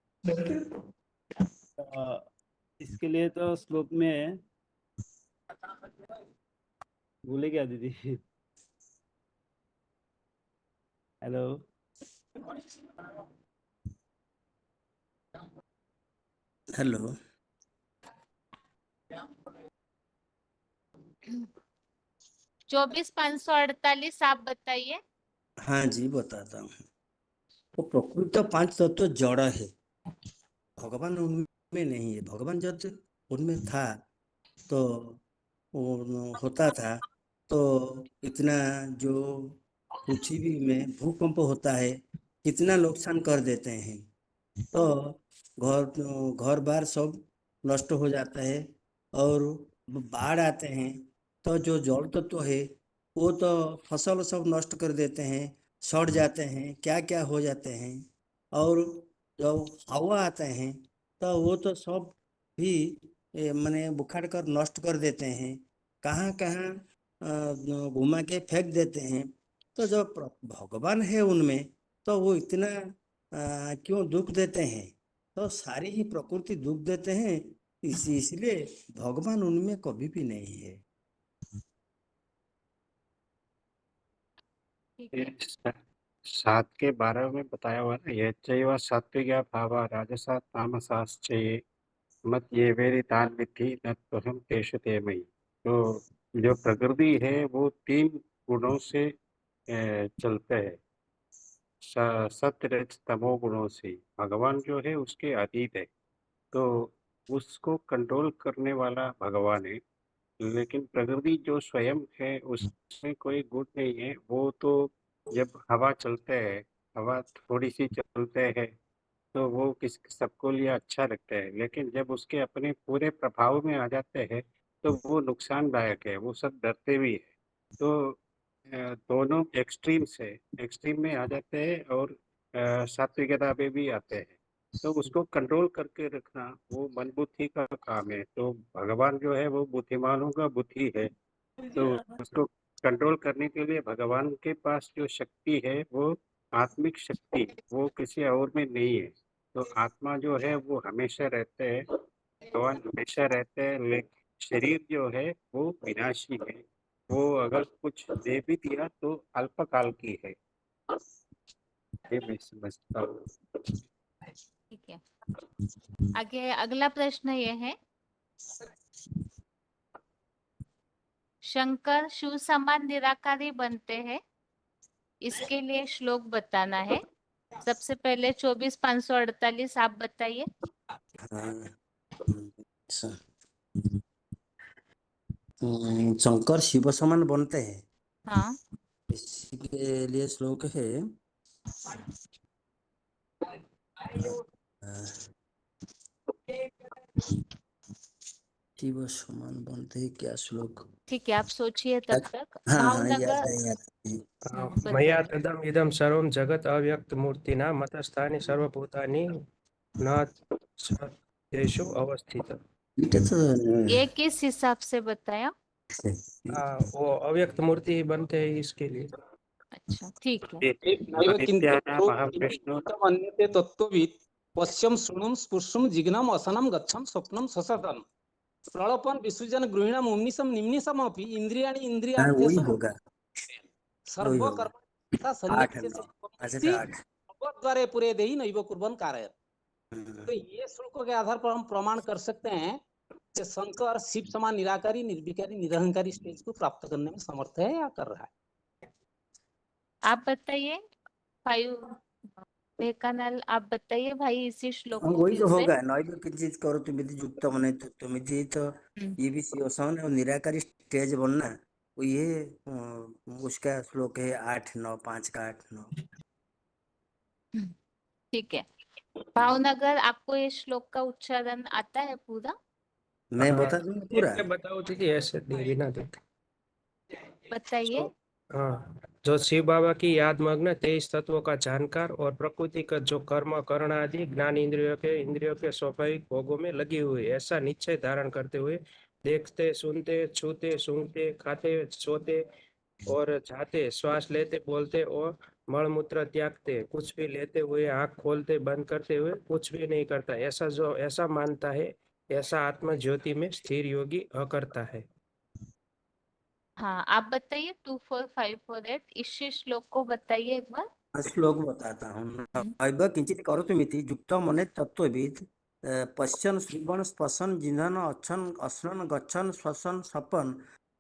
इसके लिए तो श्लोक में भूले क्या दीदी? Hello, hello. 24,548 आप बताइए। हाँ जी, बताता हूँ। वो प्रकृति 5 तत्व जड़ है, भगवान उनमें नहीं है। भगवान जब उनमें था तो वो होता था, तो इतना जो पृथ्वी में भूकंप होता है कितना नुकसान कर देते हैं, तो घर बार सब नष्ट हो जाता है। और बाढ़ आते हैं तो जो जल तत्व है वो तो फसल सब नष्ट कर देते हैं, सड़ जाते हैं, क्या क्या हो जाते हैं। और जब हवा आते हैं तो वो तो सब भी माने बुखार कर नष्ट कर देते हैं, कहाँ कहाँ घुमा के फेंक देते हैं। तो जो भगवान है उनमें, तो वो इतना क्यों दुख देते हैं? तो सारी ही प्रकृति दुख देते हैं, इसलिए भगवान उनमें कभी भी नहीं है। ठीक है। 7 के 12 में बताया हुआ ना, यच्चैव सात्विका भावा राजसा तामसाश्चैव मत ये वेरी तान विद्धि न त्वहं तेषु ते मयि। तो जो प्रकृति है वो 3 गुणों से चलते हैं, सत्य रज तमो गुणों से। भगवान जो है उसके अतीत है, तो उसको कंट्रोल करने वाला भगवान है। लेकिन प्रकृति जो स्वयं है उसमें कोई गुण नहीं है। वो तो जब हवा चलते है, हवा थोड़ी सी चलते है तो वो सबको लिए अच्छा लगता है, लेकिन जब उसके अपने पूरे प्रभाव में आ जाते हैं तो वो नुकसानदायक है, वो सब डरते भी है। तो दोनों एक्सट्रीम्स है, एक्सट्रीम में आ जाते हैं और सात्विकता पे भी आते हैं। तो उसको कंट्रोल करके रखना वो मन बुद्धि का काम है। तो भगवान जो है वो बुद्धिमानों का बुद्धि है, तो उसको कंट्रोल करने के लिए भगवान के पास जो शक्ति है वो आत्मिक शक्ति, वो किसी और में नहीं है। तो आत्मा जो है वो हमेशा रहते हैं, भगवान हमेशा रहते हैं, लेकिन शरीर जो है वो विनाशी है। वो अगर कुछ दे भी दिया तो अल्पकाल की है, ये मैं समझता हूँ। ठीक है, आगे अगला प्रश्न ये है, शंकर शिव समान निराकारी बनते हैं, इसके लिए श्लोक बताना है। सबसे पहले 24,548 आप बताइए। शंकर शिव समान बनते हैं, हाँ। इसके लिए श्लोक है, शिव समान बनते हैं, क्या श्लोक? ठीक है, आप सोचिए तब तक। हाँ हाँ, भावनगर याद है। मया तदम इदम सर्वम जगत अव्यक्त मूर्तिना मतस्थानि सर्वभूतानि न तेषु अवस्थित। ये किस हिसाब से बताया? वो अव्यक्त मूर्ति ही बनते हैं इसके लिए। अच्छा, ठीक है। मन्यते तत्त्ववित् पश्यम शृणुम स्पृशुम जिग्नम असनम गच्छम स्वप्नम ससतम प्रलपन विसृजन गृहीणम उन्निसम निम्निसम अपि इंद्रियाणि इंद्रियार्थेषु होगा सर्व कर्मणि सन्निधि द्वारे पूरे देहि नैव कुर्वन् कारयत्। तो ये श्लोकों के आधार पर हम प्रमाण कर सकते हैं कि शंकर शिव समान निराकारी, निर्विकारी, निरहंकारी स्टेज को प्राप्त करने में समर्थ है या कर रहा है। आप बताइए 5 भेकानल, आप बताइए भाई इसी श्लोक को वही तो फिर से। होगा, नैव किंचित करोतु मिति युक्तम अनैतुक्तम मिति। तो ये भी शिव समान और निराकारी स्टेज बनना, वो ये उसका श्लोक है 8-9, 5 का 8-9। ठीक है, भावनगर आपको ये श्लोक का उच्चारण आता है पूरा? मैं बता दूं पूरा? बताओ दीदी, ऐसे बिना देखे बताइए। हाँ, जो शिव बाबा की याद मग्न 23 तत्वों का जानकार और प्रकृति का जो कर्म कर्ण आदि ज्ञान इंद्रियों के स्वाभाविक भोगों में लगी हुई ऐसा निश्चय धारण करते हुए देखते सुनते छूते सूंघते खाते सोते और जाते श्वास लेते बोलते और मलमूत्र त्यागते कुछ भी लेते हुए आंख खोलते बंद करते हुए कुछ भी नहीं करता ऐसा मानता है ऐसा आत्मा ज्योति में स्थिर योगी अकर्ता है। हाँ, आप बताइए 24548 इस श्लोक को बताइए एक बार। श्लोक बताता हूँ। नैव किंचित करोतुमिति युक्तो मने तत्त्वविद् पश्यन् श्रवण स्पशन जिन्हन अच्छन अस्नन गच्छन श्वसन सपन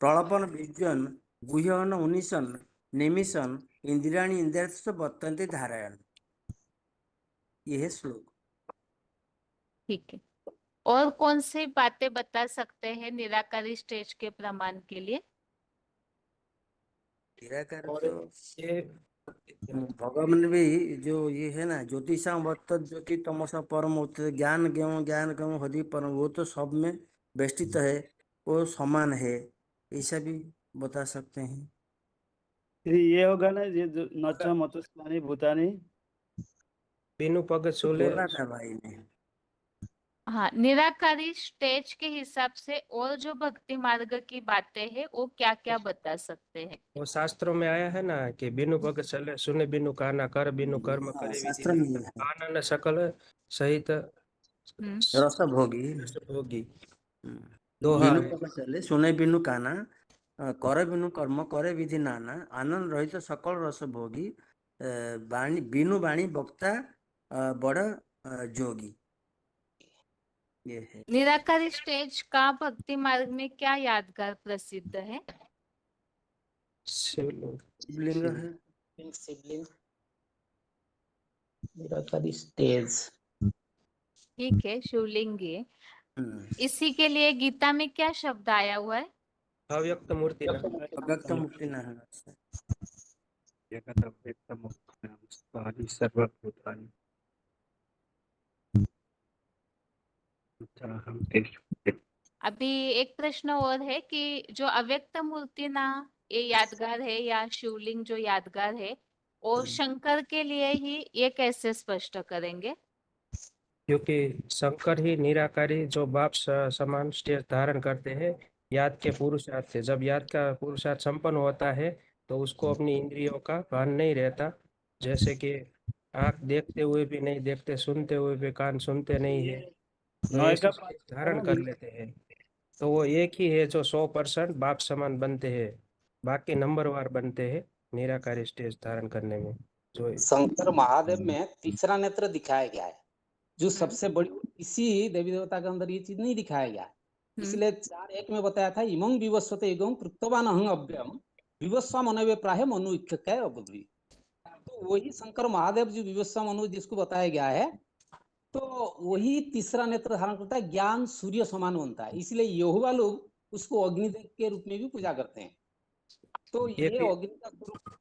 प्रलपन विज्ञन गुह्यन उनिशन निमिशन इंद्रियाणि इंद्रियस्थ वर्तन्ते धारयन्। यह श्लोक। ठीक है, और कौन सी बातें बता सकते हैं निराकारी स्टेज के प्रमाण के लिए? निराकार तो ये भगवान भी जो ये है ना ज्योतिषा वर्त ज्योति तमसा परम होते ज्ञान ज्ञान हरि परम वो तो सब में बेष्टित है वो समान है ऐसा भी बता सकते हैं। फिर ये होगा ना ये जो नच मतुस्तानी भूतानी बिनु पग सोले बोला था भाई ने। हाँ, निराकारी स्टेज के हिसाब से और जो भक्ति मार्ग की बातें हैं वो क्या क्या बता सकते हैं? वो शास्त्रों में आया है ना कि बिनु पग चले सुने बिनु काना कर बिनु कर्म करे शास्त्र विधि में है आनंद सकल सहित रस भोगी होगी दोहा बिनु है। पग चले सुने बिनु काना करे बिनु कर्म करे विधि नाना आनंद रहित सकल रस भोगी बाणी बिनु बाणी वक्ता बड़ जोगी। ये है निराकारी स्टेज का भक्ति मार्ग में क्या यादगार प्रसिद्ध है? शिवलिंग है। शिवलिंग निराकारी स्टेज ठीक है, शिवलिंग है। इसी के लिए गीता में क्या शब्द आया हुआ है? अव्यक्त मूर्ति ना अव्यक्त मूर्ति ना है जगत अव्यक्त मूर्ति सर्वभूतानि अभी एक प्रश्न और है कि जो अव्यक्त मूर्ति ना ये यादगार है या शिवलिंग जो यादगार है और शंकर के लिए ही ये कैसे स्पष्ट करेंगे? क्योंकि शंकर ही निराकारी जो बाप समान स्टेज धारण करते हैं याद के पुरुषार्थ से। जब याद का पुरुषार्थ संपन्न होता है तो उसको अपनी इंद्रियों का भान नहीं रहता, जैसे कि आंख देखते हुए भी नहीं देखते, सुनते हुए भी कान सुनते नहीं है, तो ऐसे स्टेज धारण कर लेते हैं। तो वो एक ही है जो 100% बाप समान बनते हैं, बाकी नंबरवार बनते हैं निराकारी स्टेज धारण करने में। जो शंकर महादेव में तीसरा नेत्र दिखाया गया है जो सबसे बड़ी, इसी देवी देवता के अंदर ये चीज नहीं दिखाया गया है। इसलिए 4:1 में बताया था इमं विवस्वते युगं कृतवान अहं अव्ययम् विवस्वा मनवे प्राहे मनु इक्कै अबुद्धि। तो वही शंकर महादेव जो विवस्वा मनु जिसको बताया गया है तो वही तीसरा नेत्र धारण करता है, ज्ञान सूर्य समान बनता है। इसलिए यहोवा लोग उसको अग्निदेव के रूप में भी पूजा करते हैं। तो ये अग्नि का स्वरूप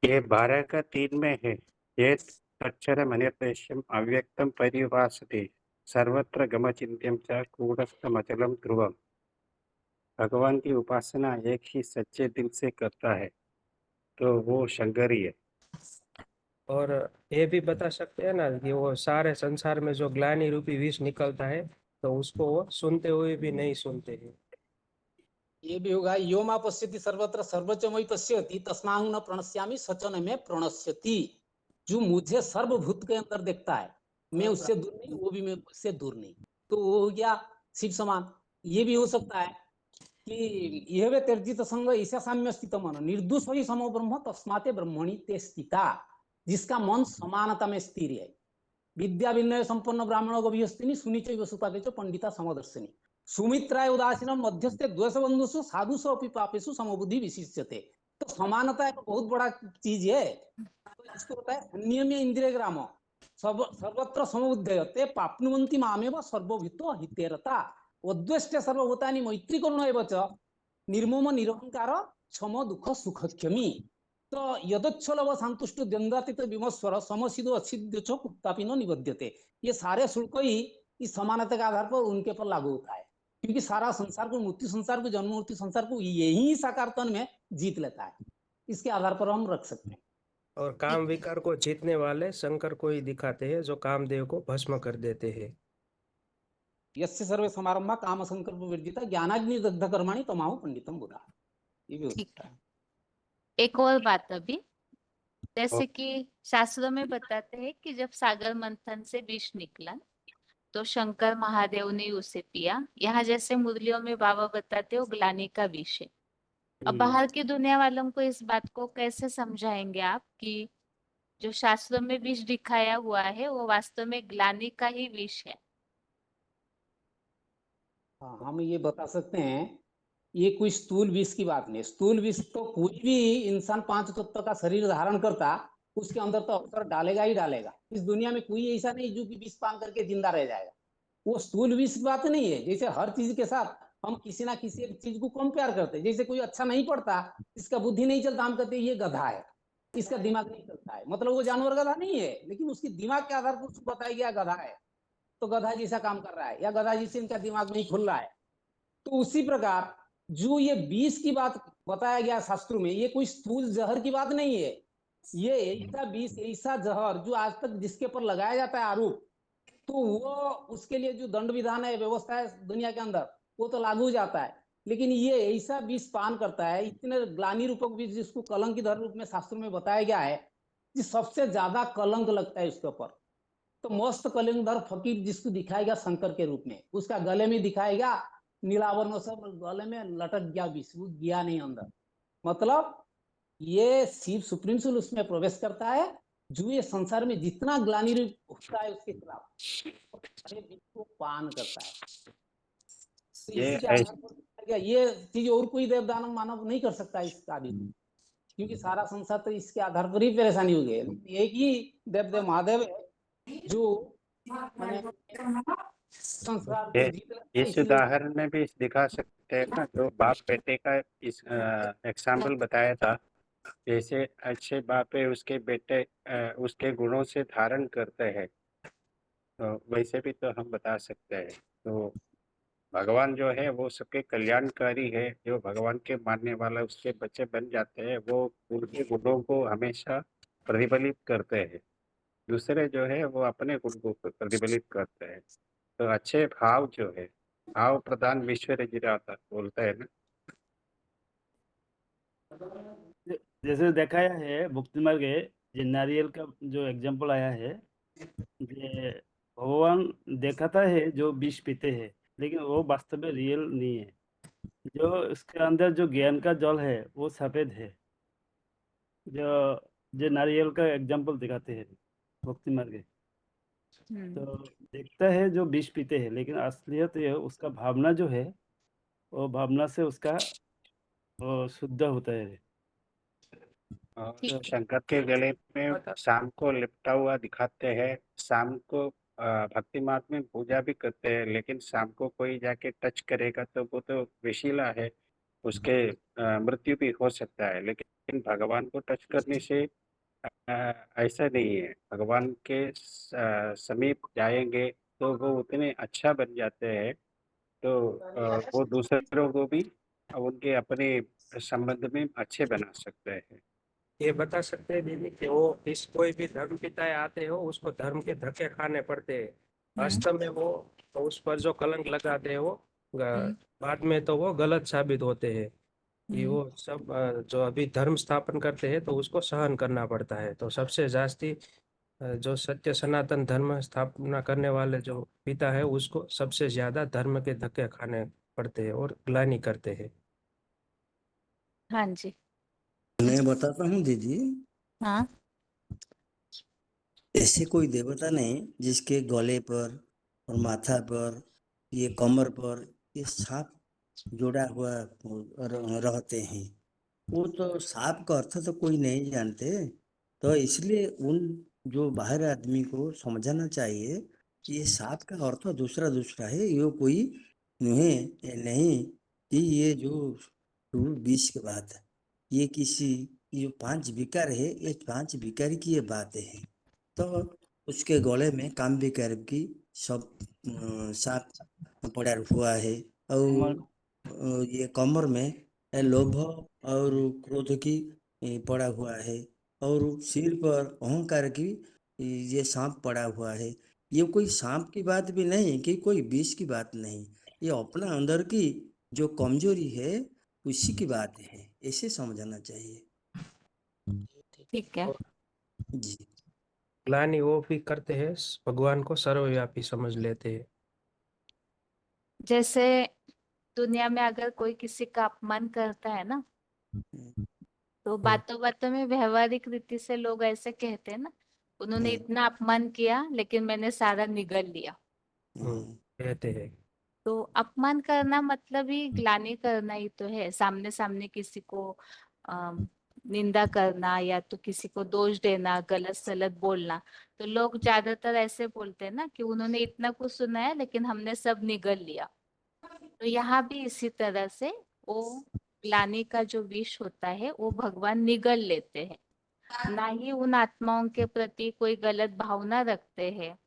ये 12 का 3 में है। ये अक्षर मनिर्देश्यम अव्यक्तम परिभासते सर्वत्र गमचिन्त्यम च कूटस्थमचलम ध्रुवम। भगवान की उपासना एक ही सच्चे दिल से करता है तो वो शंकरी है। और ये भी बता सकते हैं ना कि वो सारे संसार में जो ग्लानि रूपी विष निकलता है तो उसको वो सुनते हुए भी नहीं सुनते हैं। ये भी होगा यो मा पश्यति सर्वत्र सर्वच मयि पश्यति तस्माहं न प्रणश्यामि सच न में प्रणश्यति। जो मुझे सर्वभूत के अंदर देखता है मैं उससे दूर नहीं, वो भी मैं उससे दूर नहीं, तो वो हो गया शिव समान। ये भी हो सकता है कि यह वे त्यजित संग ईशा साम्य स्थित मन निर्दोष ही समो ब्रह्म तस्माते ब्रह्मणि ते स्थिता। जिसका मन समानता में स्थिर है। विद्या विनय संपन्न ब्राह्मण गभीयस्तिनि सुनिचैव वसुपाते च पंडिता समदर्शिनी सुमित्राय उदासीन मध्यस्थे द्वेष बंधुषु साधुषु अपि पापेषु समबुद्धि विशिष्यते। तो समानता एक बहुत बड़ा चीज है। तो इसको होता है नियम्य इंद्रिय ग्राम सर्वत्र समबुद्धयते पाप्नुवन्ति मामेव सर्वभूतो हितेरता अद्वेष्टे सर्वभूतानि मैत्री करुण एव च निर्मम निरहंकार क्षम दुख सुखक्षमी। तो यदोच्छलव संतुष्ट द्वंद्वातीत विमस्वर समसिदो अच्छिद्य च कुत्तापि न निबध्यते। ये सारे शुल्क ही इस समानता के आधार पर उनके पर लागू होता है, क्योंकि सारा संसार को मृत्यु संसार को जन्म मृत्यु संसार को यही साकार तन में जीत लेता है। इसके आधार पर हम रख सकते हैं। और काम विकार को जीतने वाले शंकर को ही दिखाते हैं, जो कामदेव को भस्म कर देते हैं। यस्य सर्वे समारंभा काम संकल्प विवर्जिता ज्ञानाग्नि दग्ध कर्माणि तमाहु पंडितम बुधा। ये भी हो सकता है। एक और बात अभी, जैसे कि शास्त्रों में बताते हैं कि जब सागर मंथन से विष निकला तो शंकर महादेव ने उसे पिया। यहाँ जैसे मुरलियों में बाबा बताते हो ग्लानि का विष है। अब बाहर की दुनिया वालों को इस बात को कैसे समझाएंगे आप कि जो शास्त्रों में विष दिखाया हुआ है वो वास्तव में ग्लानि का ही विष है? हाँ, हम ये बता सकते हैं, ये कोई स्थूल विष की बात नहीं। स्थूल विष तो कोई भी इंसान 5 तत्व का शरीर धारण करता, उसके अंदर तो अवसर डालेगा ही डालेगा। इस दुनिया में कोई ऐसा नहीं जो कि विष पान करके जिंदा रह जाएगा। वो स्थूल विष की बात नहीं है। जैसे हर चीज के साथ हम किसी ना किसी एक चीज को कम प्यार करते हैं। जैसे कोई अच्छा नहीं पढ़ता, इसका बुद्धि नहीं चलता, हम कहते हैं ये गधा है, इसका दिमाग नहीं चलता है। मतलब वो जानवर गधा नहीं है, लेकिन उसके दिमाग के आधार पर उसको बताया गया गधा है, तो गधा जैसा काम कर रहा है, या गधा जैसे इनका दिमाग नहीं खुल रहा है। तो उसी प्रकार जो ये विष की बात बताया गया शास्त्रों में, ये कोई स्थूल जहर की बात नहीं है। ये ऐसा विष, ऐसा जहर जो आज तक जिसके ऊपर लगाया जाता है आरोप, तो वो उसके लिए जो दंड विधान है, व्यवस्था है दुनिया के अंदर, वो तो लागू हो जाता है। लेकिन ये ऐसा विष पान करता है, इतने ग्लानि रूपक विष जिसको कलंक की धर रूप में शास्त्रों में बताया गया है कि सबसे ज्यादा कलंक लगता है उसके ऊपर। तो मस्त कलंकधर फकीर जिसको दिखाएगा शंकर के रूप में, उसका गले में दिखाएगा नीलावरण, सब गले में लटक गया विष, वो गया नहीं अंदर। मतलब ये शिव सुप्रीम सोल उसमें प्रवेश करता है, जो ये संसार में जितना ग्लानि होता है उसके खिलाफ को पान करता है। तो ये इसके आधार पर ये चीज और कोई देव दानव मानव नहीं कर सकता इस कार्य को, क्योंकि सारा संसार तो इसके आधार पर ही परेशानी हो गई। एक ही देव महादेव है जो मैंने संसार को जीत इस उदाहरण में भी दिखा सकते हैं ना, जो बाप बेटे का इस एग्जाम्पल बताया था। जैसे अच्छे बाप है, उसके बेटे उसके गुणों से धारण करते हैं, तो वैसे भी तो हम बता सकते हैं। तो भगवान जो है वो सबके कल्याणकारी है। जो भगवान के मानने वाला उसके बच्चे बन जाते हैं, वो उनके गुणों को हमेशा प्रतिफलित करते हैं। दूसरे जो है वो अपने गुण को प्रतिफलित करते हैं। तो अच्छे भाव जो है, भाव प्रधान विश्व रजिराता बोलता है ना। जैसे दिखाया है भक्ति मार्ग है, ये नारियल का जो एग्जांपल आया है, ये भगवान दिखाता है जो विष पीते हैं, लेकिन वो वास्तव में रियल नहीं है। जो इसके अंदर जो ज्ञान का जल है वो सफेद है, जो नारियल का एग्जांपल दिखाते हैं भक्ति मार्ग। तो देखता है जो विष पीते हैं, लेकिन असलियत ये उसका भावना जो है, वो भावना से उसका वो शुद्ध होता है। और शंकर के गले में शाम को लिपटा हुआ दिखाते हैं। शाम को भक्ति मार्ग में पूजा भी करते हैं, लेकिन शाम को कोई जाके टच करेगा तो वो तो विशीला है, उसके मृत्यु भी हो सकता है। लेकिन भगवान को टच करने से ऐसा नहीं है। भगवान के समीप जाएंगे तो वो उतने अच्छा बन जाते हैं, तो वो दूसरों को भी उनके अपने संबंध में अच्छे बना सकते हैं। ये बता सकते हैं दीदी कि वो इस कोई भी धर्म पिता आते हो, उसको धर्म के धक्के खाने पड़ते हैं। वास्तव में वो उस पर जो कलंक लगाते हैं वो बाद में तो वो गलत साबित होते हैं। कि वो सब जो अभी धर्म स्थापन करते हैं तो उसको सहन करना पड़ता है। तो सबसे जास्ती जो सत्य सनातन धर्म स्थापना करने वाले जो पिता है, उसको सबसे ज्यादा धर्म के धक्के खाने पड़ते हैं और ग्लानि करते हैं। हाँ जी, मैं बताता हूँ दीदी। हाँ, ऐसे कोई देवता नहीं जिसके गले पर और माथा पर, ये कमर पर ये सांप जोड़ा हुआ रहते हैं। वो तो सांप का अर्थ तो कोई नहीं जानते, तो इसलिए उन जो बाहर आदमी को समझाना चाहिए कि ये सांप का अर्थ दूसरा दूसरा है। ये कोई नहीं कि ये जो विष की बात है, ये किसी ये 5 विकार है, ये 5 विकार की ये बातें हैं। तो उसके गले में काम विकार की सब सांप पड़ा हुआ है, और ये कमर में लोभ और क्रोध की पड़ा हुआ है, और सिर पर अहंकार की ये सांप पड़ा हुआ है। ये कोई सांप की बात भी नहीं कि कोई विष की बात नहीं, ये अपना अंदर की जो कमजोरी है उसी की बात है, ऐसे समझना चाहिए। ठीक है। जी। ग्लानि वो भी करते हैं, भगवान को सर्वव्यापी समझ लेते हैं। जैसे दुनिया में अगर कोई किसी का अपमान करता है ना, तो बातों बातों में व्यवहारिक रीति से लोग ऐसे कहते हैं ना, उन्होंने इतना अपमान किया लेकिन मैंने सारा निगल लिया। कहते हैं। तो अपमान करना मतलब ही ग्लानि करना ही तो है, सामने सामने किसी को निंदा करना या तो किसी को दोष देना, गलत सलत बोलना। तो लोग ज्यादातर ऐसे बोलते हैं ना कि उन्होंने इतना कुछ सुनाया लेकिन हमने सब निगल लिया। तो यहाँ भी इसी तरह से वो ग्लानि का जो विष होता है वो भगवान निगल लेते हैं। ना ही उन आत्माओं के प्रति कोई गलत भावना रखते हैं,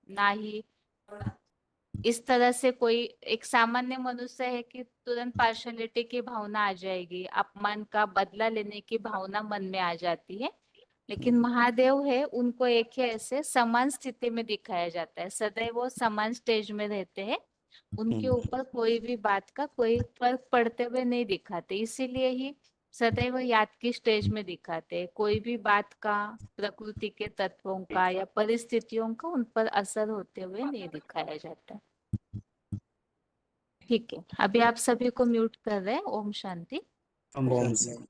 ना ही इस तरह से कोई एक सामान्य मनुष्य है कि तुरंत पार्शलिटी की भावना आ जाएगी, अपमान का बदला लेने की भावना मन में आ जाती है। लेकिन महादेव है, उनको एक ही ऐसे समान स्थिति में दिखाया जाता है, सदैव वो समान स्टेज में रहते हैं, उनके ऊपर कोई भी बात का कोई फर्क पड़ते हुए नहीं दिखाते। इसीलिए ही सदैव याद की स्टेज में दिखाते हैं, कोई भी बात का प्रकृति के तत्वों का या परिस्थितियों का उन पर असर होते हुए नहीं दिखाया जाता। ठीक है, अभी आप सभी को म्यूट कर रहे हैं। ओम शांति। ओम शांति।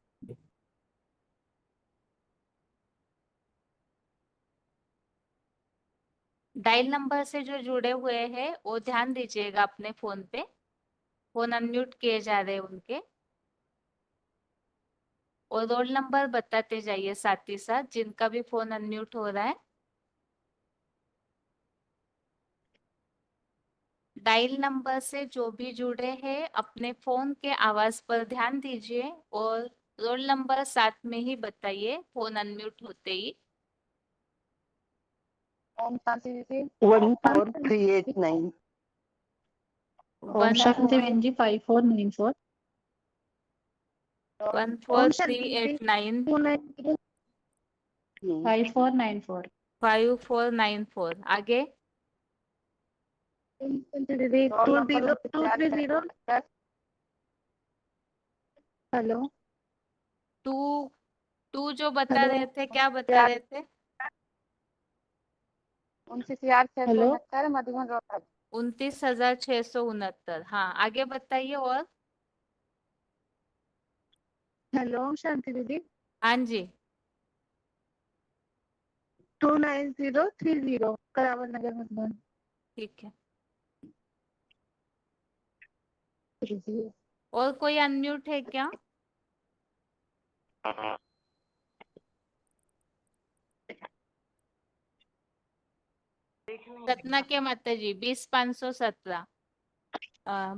डायल नंबर से जो जुड़े हुए हैं वो ध्यान दीजिएगा अपने फोन पे, फोन अनम्यूट किए जा रहे हैं उनके, और रोल नंबर बताते जाइए साथ ही साथ जिनका भी फोन अनम्यूट हो रहा है। डायल नंबर से जो भी जुड़े हैं अपने फोन के आवाज पर ध्यान दीजिए और रोल नंबर साथ में ही बताइए फोन अनम्यूट होते ही। ओम शांति दीदी 14389। ओम शांति बहन जी 5494। 14389 5494। 5494। आगे 230। हेलो, टू जो बता रहे थे, क्या बता रहे थे? 29,669 मधुबन रोड। 29,669। हाँ, आगे बताइए। और हेलो शांति दीदी। हाँ जी 29030 करावल नगर मधुबन। ठीक है। और कोई अनम्यूट है क्या? सतना के माता जी 20,517,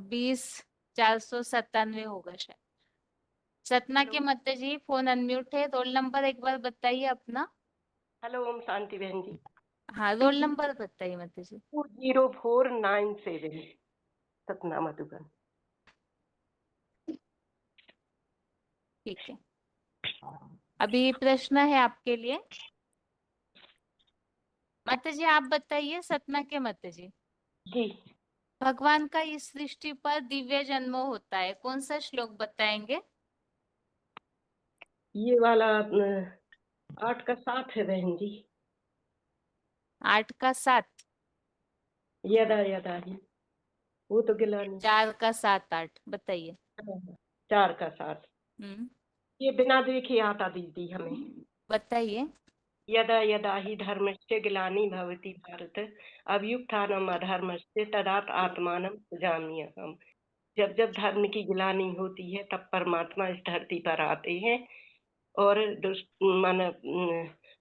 20,497 होगा शायद। सतना के माता जी फोन अनम्यूट है, रोल नंबर एक बार बताइए अपना। हेलो ओम शांति बहन जी। हाँ, रोल नंबर बताइए माता जी। 20497 सतना मधुबन। ठीक है, अभी प्रश्न है आपके लिए। माता जी आप बताइए, सतना के माता जी। जी। भगवान का इस सृष्टि पर दिव्य जन्म होता है, कौन सा श्लोक बताएंगे? ये वाला 8 का 7 है बहन जी। 8 का 7। यदा यदा ही वो तो गिलानी। 4 का 7 8 बताइए। 4 का 7। ये बिना देखे आता दीदी हमें। बताइए। यदा यदा ही धर्मस्य ग्लानि भवति भारत अभ्युत्थानम् अधर्मस्य तदात आत्मानं सृजाम्यहम्। जब जब धर्म की गिलानी होती है तब परमात्मा इस धरती पर आते हैं और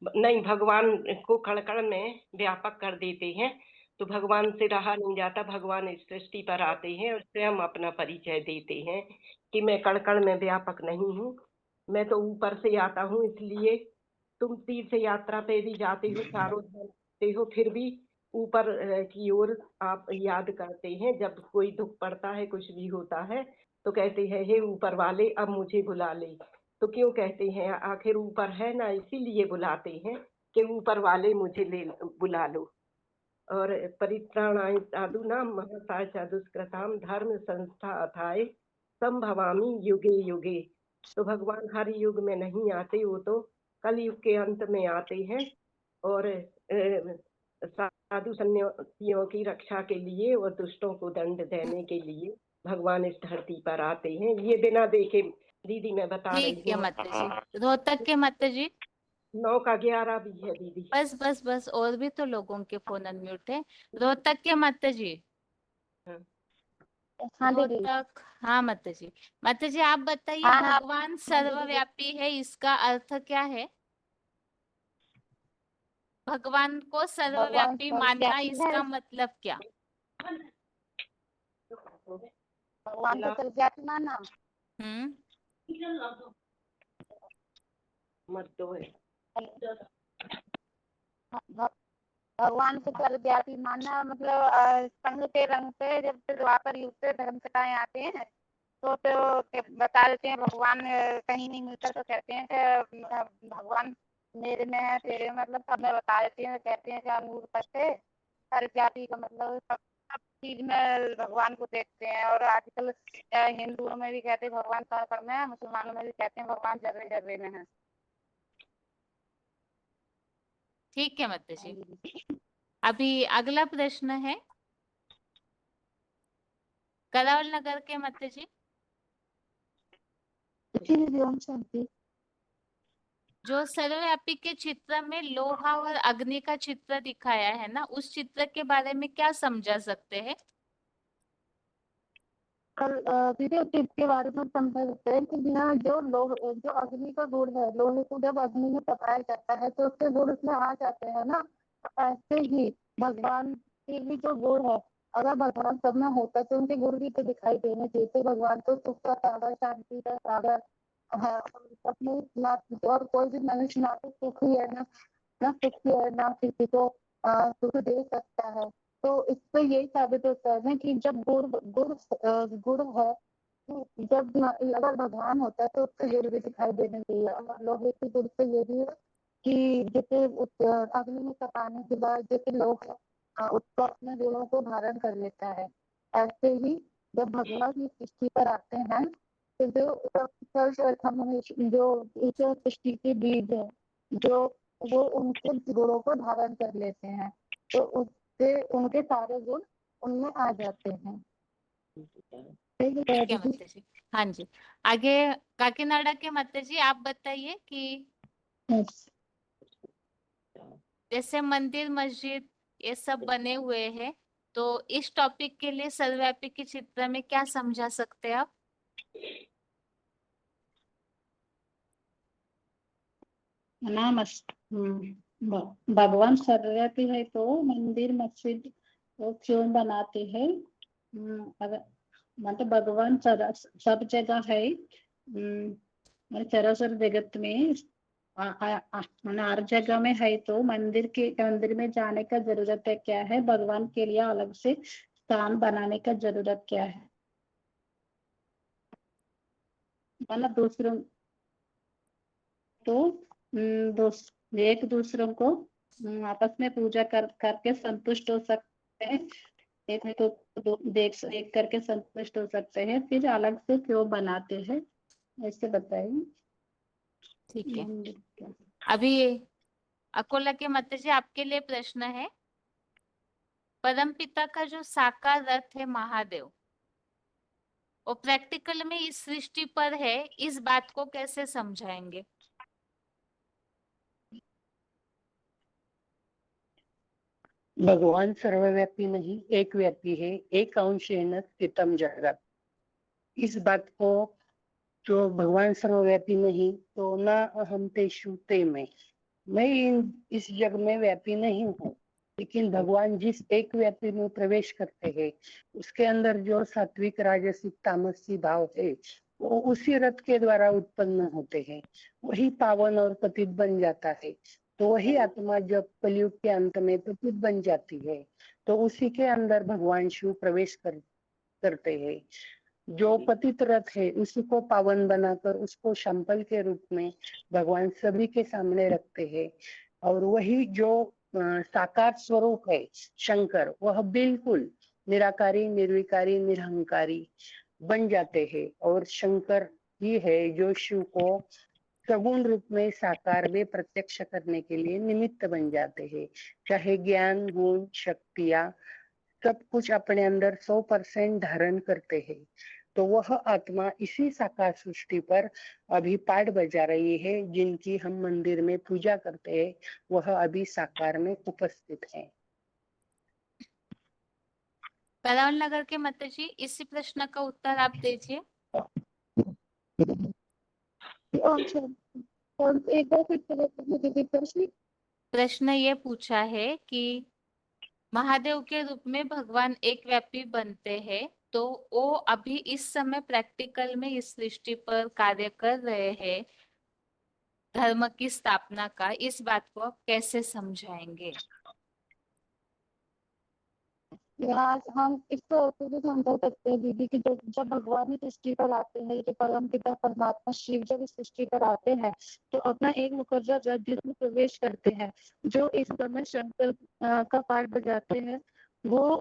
नहीं, भगवान को कण-कण में व्यापक कर देते हैं। तो भगवान से रहा नहीं जाता, भगवान इस सृष्टि पर आते हैं और स्वयं अपना परिचय देते हैं कि मैं कण-कण में व्यापक नहीं हूँ, मैं तो ऊपर से आता हूँ। इसलिए तुम तीर्थ यात्रा पे भी जाते हो, चारों धाम जाते हो, फिर भी ऊपर की ओर आप याद करते हैं। जब कोई दुख पड़ता है, कुछ भी होता है, तो कहते हैं हे ऊपर वाले अब मुझे बुला ले। तो क्यों कहते हैं आखिर ऊपर है ना, इसीलिए बुलाते हैं कि ऊपर वाले मुझे ले बुला लो। और परित्राणाय साधूनां महताय च दुष्कृतां धर्म संस्थापनाय संभवामि युगे युगे। तो भगवान हर युग में नहीं आते, वो तो कलयुग के अंत में आते हैं और साधु सन्यासियों की रक्षा के लिए और दुष्टों को दंड देने के लिए भगवान इस धरती पर आते हैं। ये बिना देखे दीदी मैं बता रही ठीक है हूँ। माताजी। रोहतक के माताजी 9 का 11 भी है दीदी। बस बस बस, और भी तो लोगों के फोन अनम्यूट है। रोहतक के माताजी। हाँ दीदी। रोहतक, हाँ माताजी। माताजी आप बताइए, हाँ हाँ भगवान सर्वव्यापी है, इसका अर्थ क्या है? भगवान को भगवान सर्वव्यापी मानना, सर्वव्यापी है, इसका मतलब क्या? भगवान को सर्वव्यापी मानना। मत दो है। भगवान को सर्वव्यापी मानना मतलब संग के रंग पे जब द्वापर युग से धर्म कथाएं आते हैं तो बता देते हैं भगवान कहीं नहीं मिलता, तो कहते हैं कि भगवान मेरे में है, तेरे में, मतलब सब में बता देते हैं। कहते हैं कि अंगूर पत्ते सर्वव्यापी का मतलब सब चीज में भगवान को देखते हैं। और आजकल हिंदुओं में भी कहते हैं भगवान कण कण में है, मुसलमानों में भी कहते हैं भगवान जर्रे जर्रे में है। ठीक है माताजी। अभी अगला प्रश्न है करावल नगर के माताजी। शांति। जो सर्वव्यापी के चित्र में लोहा और अग्नि का चित्र दिखाया है ना, उस चित्र के बारे में क्या समझा सकते हैं? कल दीदी उस चीज के बारे में समझा सकते हैं कि यहाँ जो अग्नि का गुण है, लोहे को जब अग्नि में तपाया जाता है तो उसके गुण उसमें आ जाते हैं ना। ऐसे ही भगवान के भी जो गुण है, अगर भगवान सब में होता तो उनके गुण भी तो दिखाई देने चाहिए। भगवान तो सुख का सागर, शांति का सागर है, अपने ना और कोई भी मनुष्य ना तो सुखी है ना सुखी है, ना किसी को सुख दे सकता है। तो इससे यही साबित होता है ना कि जब गुण है, जब अगर भगवान होता है तो उससे गुण भी दिखाई देने चाहिए। और लोहे के गुण से ये भी है कि जैसे अग्नि में तपाने के बाद जैसे लोग उसको अपने गुणों को धारण कर लेता है, ऐसे ही जब भगवान इस सृष्टि पर आते हैं तो जो इस सृष्टि के बीज है, जो वो उनके गुणों को धारण कर लेते हैं, तो उससे उनके सारे गुण उनमें आ जाते हैं। ठीक है माताजी। हाँ जी, आगे काकीनाडा के माताजी आप बताइए कि जैसे मंदिर मस्जिद ये सब बने हुए हैं, तो इस टॉपिक के लिए सर्वव्यापी के चित्र में क्या समझा सकते हैं आप? भगवान सर्वव्यापी है तो मंदिर मस्जिद वो क्यों बनाते हैं? मतलब भगवान सब जगह है, चराचर जगत में हर जगह में है, तो मंदिर में जाने का जरूरत है क्या है? भगवान के लिए अलग से स्थान बनाने का जरूरत क्या है? मतलब दूसरों तो एक दूसरों को आपस में पूजा करके संतुष्ट हो सकते हैं, एक तो देख करके संतुष्ट हो सकते हैं, फिर अलग से क्यों बनाते हैं, ऐसे बताइए। ठीक है। अभी अकोला के माताजी आपके लिए प्रश्न है, परमपिता का जो साकार रथ है महादेव, वो प्रैक्टिकल में इस सृष्टि पर है, इस बात को कैसे समझाएंगे? भगवान सर्वव्यापी नहीं, एक व्यापी है, एक अंशेन स्थितम जगत। इस बात को जो भगवान सर्वव्यापी नहीं तो न अहम तेषु ते मैं इस जग में व्यापी नहीं हूँ, लेकिन भगवान जिस एक व्यापी में प्रवेश करते हैं उसके अंदर जो सात्विक राजसिक तामसी भाव है वो उसी रथ के द्वारा उत्पन्न होते हैं, वही पावन और पतित बन जाता है। तो वही आत्मा जब कलयुग के अंत में पतित बन जाती है तो उसी के अंदर भगवान शिव प्रवेश करते हैं। जो पतित रथ है उसी को पावन बनाकर उसको शंपल के रूप में भगवान सभी के सामने रखते हैं। और वही जो साकार स्वरूप है शंकर, वह बिल्कुल निराकारी, निर्विकारी, निरहंकारी बन जाते हैं। और शंकर ही है जो शिव को सगुण रूप में साकार में प्रत्यक्ष करने के लिए निमित्त बन जाते हैं। चाहे ज्ञान, गुण, शक्तियां सब कुछ अपने अंदर 100% धारण करते हैं। तो वह आत्मा इसी साकार सृष्टि पर अभी पाठ बजा रही है। जिनकी हम मंदिर में पूजा करते हैं वह अभी साकार में उपस्थित है। परावल नगर के माता जी, इसी प्रश्न का उत्तर आप दीजिए। एक बार फिर से दीदी प्रश्न। प्रश्न ये पूछा है कि महादेव के रूप में भगवान एक व्यापी बनते हैं, तो वो अभी इस समय प्रैक्टिकल में इस सृष्टि पर कार्य कर रहे हैं धर्म की स्थापना का, इस बात को आप कैसे समझाएंगे? यहाँ हम इसको ऐसे भी समझा सकते हैं दीदी कि जब भगवान इस सृष्टि पर आते हैं, कि परम पिता परमात्मा शिव जब इस सृष्टि पर आते हैं तो अपना एक मुकर्रर रथ जिसमें प्रवेश करते हैं, जो इस समय शंकर का पाठ बजाते हैं, वो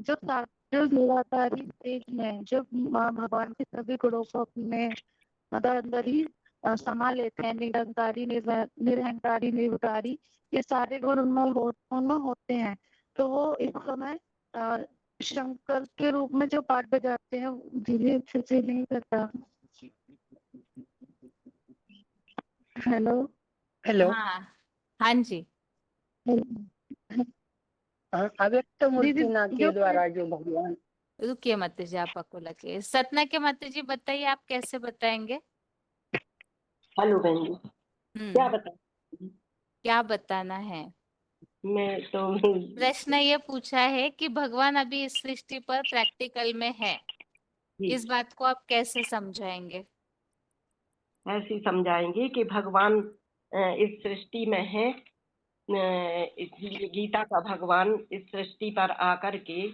जो निराकारी तेज है, जब भगवान के सभी गुणों को अपने अंदर ही समा लेते हैं, निरंकारी, निरहंकारी, निर्विकारी, ये सारे गुण उनमें होते हैं, तो वो इस समय शंकर के रूप में जो पाठ बजाते हैं, धीरे अच्छे से नहीं करता। Hello hello. हाँ जी। अव्यक्त मूर्ति के द्वारा जो भगवान, रुकिए माता जी, आप को लगे सतना के माता जी बताइए, आप कैसे बताएंगे? हेलो बहन जी, क्या क्या बताना है? मैं तो प्रश्न ये पूछा है कि भगवान अभी इस सृष्टि पर प्रैक्टिकल में है, इस बात को आप कैसे समझाएंगे? ऐसे समझाएंगे कि भगवान इस सृष्टि में है, गीता का भगवान इस सृष्टि पर आकर के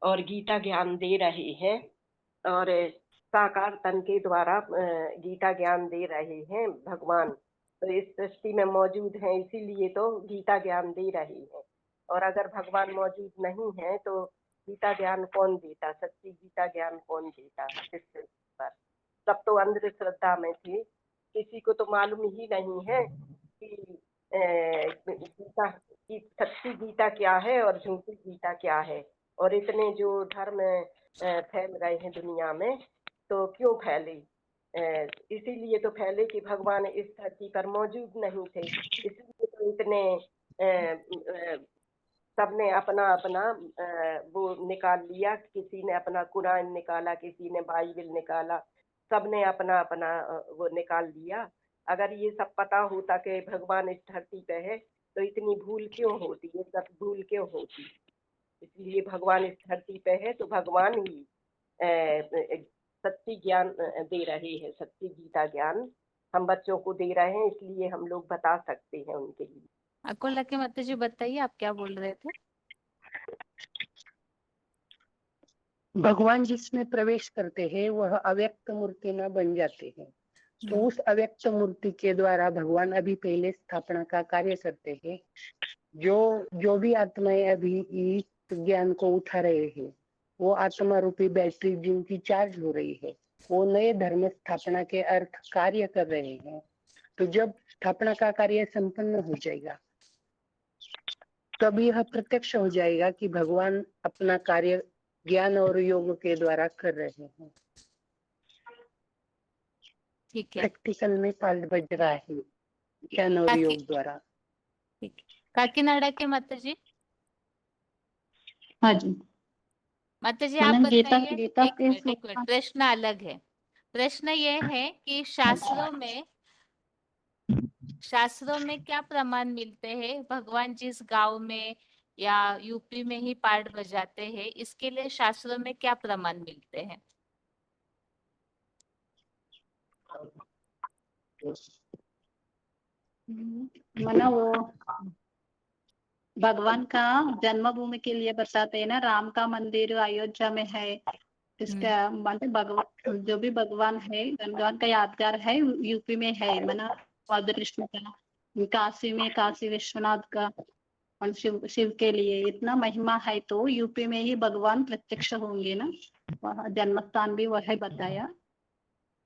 और गीता ज्ञान दे रहे हैं, और साकार तन के द्वारा गीता ज्ञान दे रहे हैं भगवान, तो इस सृष्टि में मौजूद हैं, इसीलिए तो गीता ज्ञान दे रहे हैं। और अगर भगवान मौजूद नहीं है तो गीता ज्ञान कौन देता, सच्ची गीता ज्ञान कौन देता इस सृष्टि पर? सब तो अंधश्रद्धा में थे, किसी को तो मालूम ही नहीं है कि गीता की सच्ची गीता क्या है और झूठी गीता क्या है। और इतने जो धर्म फैल गए हैं दुनिया में, तो क्यों फैले? इसीलिए तो फैले कि भगवान इस धरती पर मौजूद नहीं थे, इसलिए तो इतने सबने अपना अपना वो निकाल लिया, किसी ने अपना कुरान निकाला, किसी ने बाइबल निकाला, सबने अपना अपना वो निकाल लिया। अगर ये सब पता होता कि भगवान इस धरती पे है तो इतनी भूल क्यों होती, ये सब भूल क्यों होती? इसलिए भगवान इस धरती पे है तो भगवान ही सच्ची ज्ञान दे रहे हैं, सच्ची गीता ज्ञान हम बच्चों को दे रहे हैं, इसलिए हम लोग बता सकते हैं उनके लिए। आपको लगे माता जी बताइए, आप क्या बोल रहे थे? भगवान जिसमें प्रवेश करते हैं वह अव्यक्त मूर्ति न बन जाते हैं। तो उस अव्यक्त मूर्ति के द्वारा भगवान अभी पहले स्थापना का कार्य करते हैं। जो भी आत्माएं अभी इस ज्ञान को उठा रहे हैं, वो आत्मा रूपी बैटरी जिनकी चार्ज हो रही है, वो नए धर्म स्थापना के अर्थ कार्य कर रहे हैं। तो जब स्थापना का कार्य संपन्न हो जाएगा तब यह प्रत्यक्ष हो जाएगा कि भगवान अपना कार्य ज्ञान और योग के द्वारा कर रहे हैं। ठीक है, प्रैक्टिकल में पाठ बज रहा है ज्ञान और योग द्वारा। काकीनाडा के माता जी। हाँ जी माता जी आप गीता बताइए। गीता एक मिनट, प्रश्न अलग है। प्रश्न ये है कि शास्त्रों में क्या प्रमाण मिलते हैं भगवान जिस गांव में या यूपी में ही पाठ बजाते हैं, इसके लिए शास्त्रों में क्या प्रमाण मिलते हैं? माना वो भगवान का जन्मभूमि के लिए बताते हैं ना, राम का मंदिर अयोध्या में है, इसका मतलब भगवान जो भी भगवान है, भगवान का यादगार है, यूपी में है, मना मदर विष्णु का, काशी में काशी विश्वनाथ का, और शिव के लिए इतना महिमा है, तो यूपी में ही भगवान प्रत्यक्ष होंगे ना, वहाँ जन्म स्थान भी वही बताया,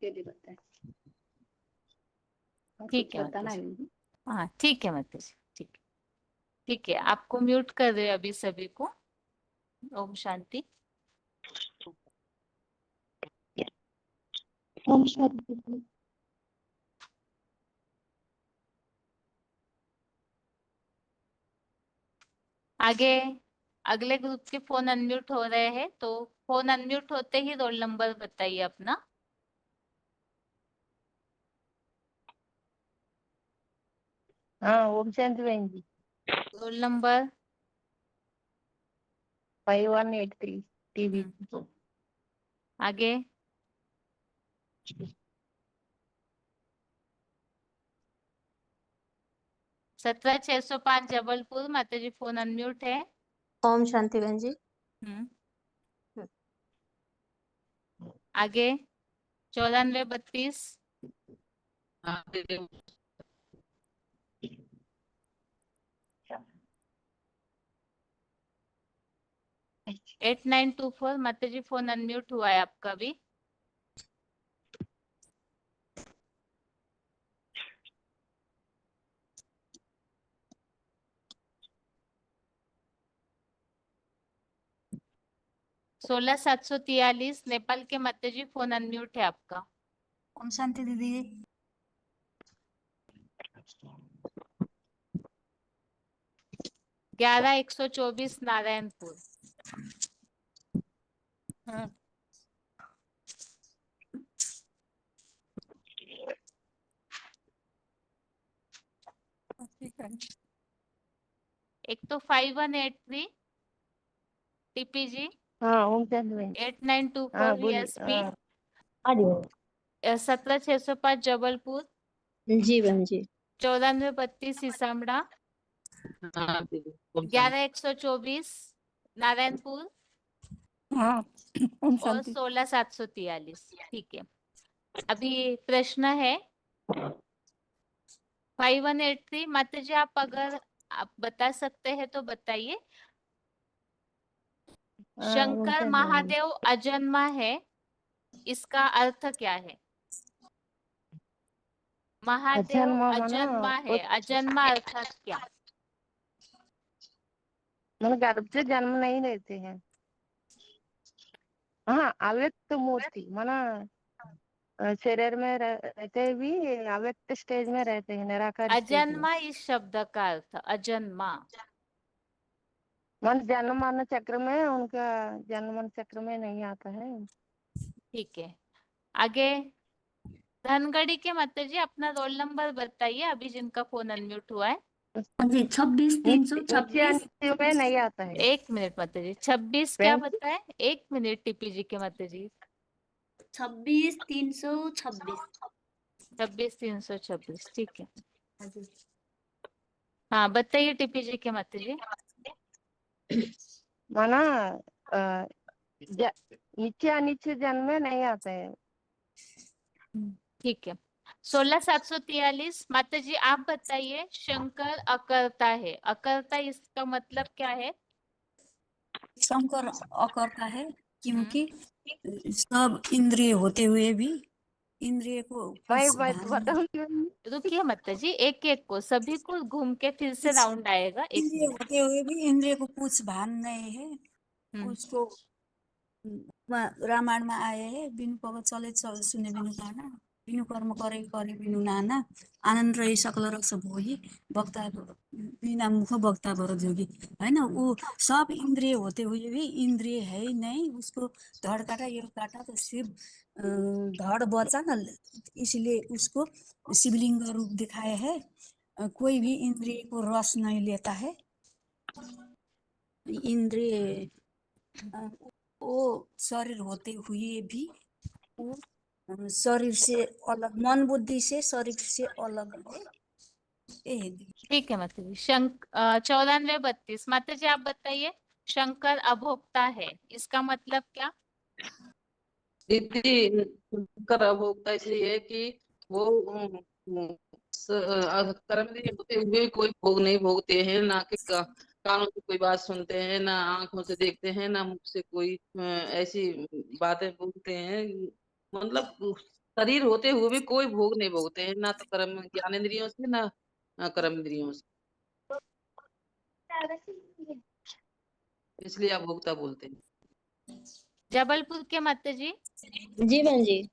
के लिए बताया। और ठीक कुछ है बताना माता जी। है? हाँ ठीक है माता जी, ठीक ठीक है। आपको म्यूट कर रहे हैं अभी सभी को। ओम शांति। ओम शांति। आगे अगले ग्रुप के फोन अनम्यूट हो रहे हैं, तो फोन अनम्यूट होते ही रोल नंबर बताइए अपना। हाँ ओम शांति बहन जी। Roll number 5183 TV. आगे 17605 जबलपुर। माता जी फोन अनम्यूट है। ओम शांति बहन जी। आगे 9432। 8924। माता जी फोन अनम्यूट हुआ है आपका भी। सोलह 743 नेपाल के। माता जी फोन अनम्यूट है आपका। ओम शांति दीदी। 11124 नारायणपुर। एक तो 5183 टीपीजी। हाँ ओम शांति बहन। 8924 हाँ बोलिए। वीएसपी। हाँ 17605 जबलपुर। जी बहन जी। 9432 सीसामड़ा। 11124 नारायणपुर। हाँ ओम और शांति। 16743। ठीक है। अभी प्रश्न है 5183। माता जी आप अगर आप बता सकते हैं तो बताइए। हाँ, ओम शंकर शांति बहन जी। महादेव अजन्मा है, इसका अर्थ क्या है? महादेव अजन्मा माना अजन्मा है, अजन्मा अर्थात क्या? मतलब गर्भ से जन्म नहीं लेते हैं। हाँ अव्यक्त मूर्ति माना शरीर में रहते भी अव्यक्त स्टेज में रहते हैं, निराकार स्टेज में। अजन्मा इस शब्द का अर्थ अजन्मा। मन जन्म मरण चक्र में उनका जन्म मरण चक्र में नहीं आता है। ठीक है। आगे धनगढ़ी के माता जी अपना रोल नंबर बताइए, अभी जिनका फोन अनम्यूट हुआ है। जी 26 में नहीं आता है। एक मिनट माता जी, 26 क्या बताए? एक मिनट टीपीजी के माता जी। 26 326। 26 326। ठीक है। हाँ बताइए टीपीजी के माता जी। माना नीचे अनिश्चित जन्म में नहीं आता है। ठीक है। 16743 माता जी आप बताइए। शंकर अकर्ता है, अकर्ता इसका मतलब क्या है? शंकर अकर्ता है क्योंकि सब इंद्रिय होते हुए भी इंद्रिय को कुछ भान नहीं। रुकिए माता जी, एक एक को सभी को घूम के फिर से राउंड आएगा। एक इंद्रिय मिनट। होते हुए भी इंद्रिय को कुछ भान नहीं है। उसको रामायण में आए है बिनु पग चले चल सुने बिनु गाना, बिनु कर्म करे करे बिनु नाना, आनंद रही सकल रस भोगी, वक्ता बिना मुख वक्ता बर जोगी। है ना, वो सब इंद्रिय होते हुए भी इंद्रिय है ही नहीं। उसको धड़ काटा ये काटा तो शिव धड़ बचा ना, इसलिए उसको शिवलिंग रूप दिखाए है। कोई भी इंद्रिय को रस नहीं लेता है। इंद्रिय वो शरीर होते हुए भी वो शरीर से अलग, मन बुद्धि से शरीर से अलग है। ठीक है माता जी। 9432 माता जी आप बताइए। शंकर अभोक्ता है, इसका मतलब क्या? दीदी कर अभोक्ता इसलिए है कि वो कर्म होते हुए कोई भोग नहीं भोगते हैं, ना कि कानों से कोई बात सुनते हैं, ना आंखों से देखते हैं, ना मुख से कोई ऐसी बातें बोलते हैं। मतलब शरीर होते हुए भी कोई भोग नहीं भोगते हैं, ना तो कर्म ज्ञानेंद्रियों से, ना कर्म इंद्रियों से, इसलिए अभोक्ता बोलते हैं। जबलपुर के माता जी। जी बहन जी।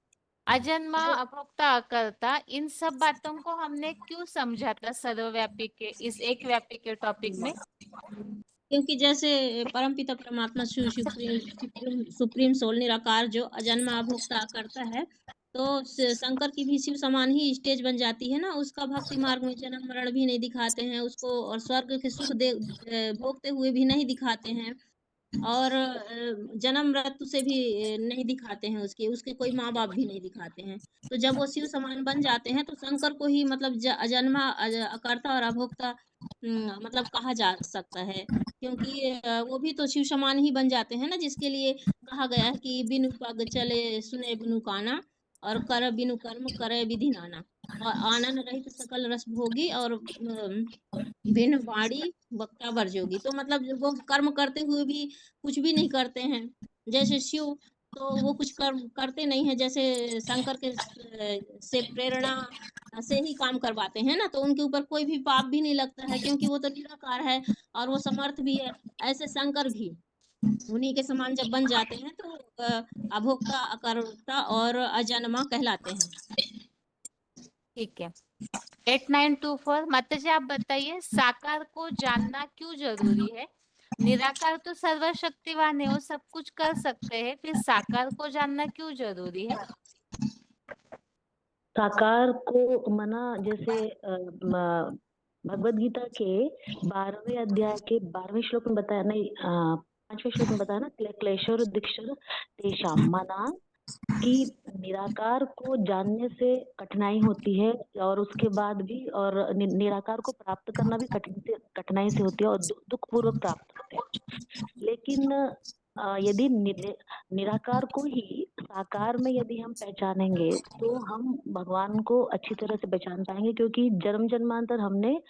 अजन्मा, अभोक्ता, अकर्ता, इन सब बातों को हमने क्यों समझा था सर्वव्यापी के इस एक व्यापी के टॉपिक में? क्योंकि जैसे परमपिता परमात्मा सुप्रीम सोल निराकार जो अजन्मा अभोक्ता करता है, तो शंकर की भी शिव समान ही स्टेज बन जाती है ना। उसका भक्ति मार्ग में जन्म मरण भी नहीं दिखाते हैं उसको, और स्वर्ग के सुख भोगते हुए भी नहीं दिखाते हैं, और जन्म मृत्यु से भी नहीं दिखाते हैं, उसके कोई माँ बाप भी नहीं दिखाते हैं। तो जब वो शिव समान बन जाते हैं तो शंकर को ही मतलब अजन्मा अकर्ता और अभोक्ता मतलब कहा जा सकता है, क्योंकि वो भी तो शिव समान ही बन जाते हैं ना, जिसके लिए कहा गया है कि बिनु पग चले सुने बिनु काना, और कर बिनु कर्म करे विधि नाना, और आनंद रहित सकल रस भोगी, और बिन वाणी वक्ता वर्जोगी। तो मतलब वो कर्म करते हुए भी कुछ भी नहीं करते हैं, जैसे शिव तो वो कुछ कर्म करते नहीं है, जैसे शंकर के से प्रेरणा से ही काम करवाते हैं ना, तो उनके ऊपर कोई भी पाप भी नहीं लगता है, क्योंकि वो तो निराकार है और वो समर्थ भी है। ऐसे शंकर भी उन्हीं के समान जब बन जाते हैं तो अभोक्ता, अकर्ता और अजन्मा कहलाते हैं। ठीक है। 8924 माता जी आप बताइए, साकार को जानना क्यों जरूरी है? निराकार तो सर्वशक्तिवान है, वो सब कुछ कर सकते हैं, फिर साकार को जानना क्यों जरूरी है? साकार को मना, जैसे भगवद गीता के 12वें अध्याय के 12वें श्लोक में बताया, नहीं 5वें श्लोक में बताया ना, क्लेशर दीक्षर तेषाम, मना कि निराकार को जानने से कठिनाई होती है, और उसके बाद भी, और निराकार को प्राप्त करना भी कठिनाई से होती है, और दुख पूर्वक प्राप्त होते हैं। लेकिन यदि निराकार को ही साकार में यदि हम पहचानेंगे तो हम भगवान को अच्छी तरह से पहचान पाएंगे, क्योंकि जन्म जन्मांतर हमने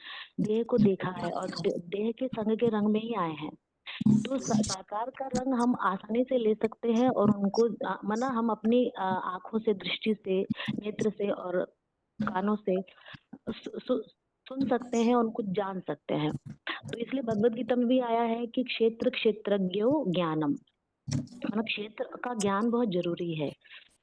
देह को देखा है और देह के संग के रंग में ही आए हैं। तो साकार का रंग हम आसानी से ले सकते हैं, और उनको मना हम अपनी आंखों से, दृष्टि से, नेत्र से और कानों से सुन सकते हैं, उनको जान सकते हैं। तो इसलिए भगवद गीता में भी आया है कि क्षेत्र क्षेत्रज्ञो ज्ञानम, मतलब क्षेत्र का ज्ञान बहुत जरूरी है।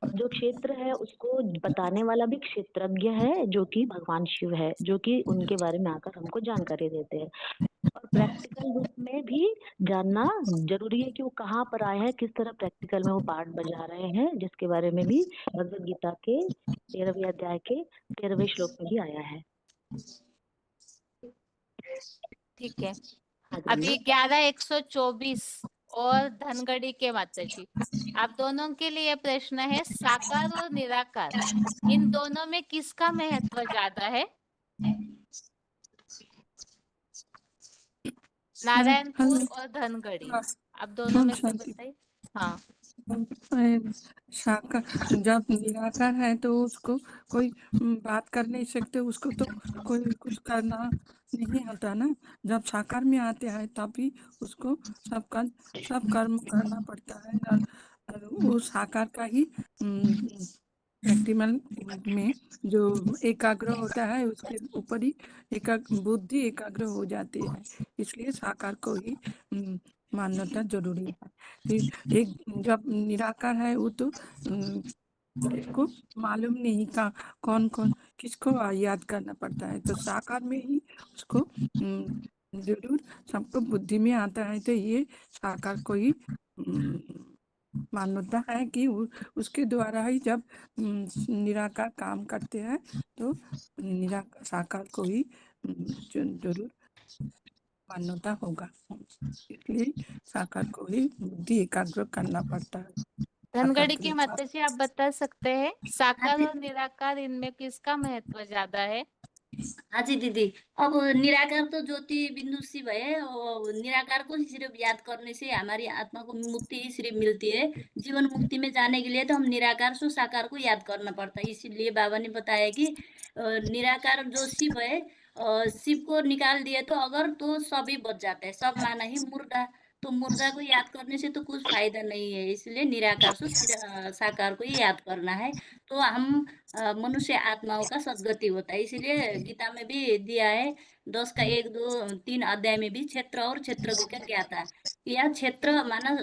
जो क्षेत्र है उसको बताने वाला भी क्षेत्रज्ञ है, जो कि भगवान शिव है, जो कि उनके बारे में आकर हमको जानकारी देते हैं। और प्रैक्टिकल रूप में भी जानना जरूरी है कि वो कहाँ पर आए हैं, किस तरह प्रैक्टिकल में वो पार्ट बजा रहे हैं, जिसके बारे में भी भगवद गीता के 13वें अध्याय के 13वें श्लोक में भी आया है। ठीक है। अभी 11-124 और धनगढ़ी के माता जी, आप दोनों के लिए प्रश्न है, साकार और निराकार इन दोनों में किसका महत्व ज्यादा है? नारायणपुर और धनगढ़ी, आप दोनों में से बताइए। हाँ, साकार जब निराकार है तो उसको कोई बात कर नहीं सकते, उसको तो कोई कुछ करना नहीं होता ना। जब साकार में आते हैं तभी उसको सब कर्म करना पड़ता है, और वो साकार का ही प्रैक्टिकल में जो एकाग्र होता है उसके ऊपर ही बुद्धि एकाग्र हो जाती है, इसलिए साकार को ही मान्यता जरूरी है। फिर एक जब निराकार है वो तो इसको मालूम नहीं का कौन कौन किसको याद करना पड़ता है, तो साकार में ही उसको जरूर सबको बुद्धि में आता है। तो ये साकार को ही मान्यता है कि उसके द्वारा ही जब निराकार काम करते हैं तो निराकार साकार को ही जरूर मान्यता होगा, इसलिए साकार को ही बुद्धि एकाग्र करना पड़ता है। धनगढ़ी की माता जी आप बता सकते हैं, साकार और निराकार इनमें किसका महत्व ज्यादा है? हाँ जी दीदी। अब निराकार तो ज्योति बिंदु शिव है और निराकार को ही सिर्फ याद करने से हमारी आत्मा को मुक्ति ही सिर्फ मिलती है। जीवन मुक्ति में जाने के लिए तो हम निराकार से साकार को याद करना पड़ता है। इसीलिए बाबा ने बताया कि निराकार जो शिव है, शिव को निकाल दिए तो अगर तो सभी बच जाते हैं, सब माना ही मुर्दा। तो मुर्दा को याद करने से तो कुछ फायदा नहीं है, इसलिए निराकार से साकार को ही याद करना है। तो हम मनुष्य आत्माओं का सद्गति होता है। इसीलिए गीता में भी दिया है 10 का 1, 2, 3 अध्याय में भी क्षेत्र और क्षेत्रज्ञ का ज्ञाता। यह क्षेत्र माना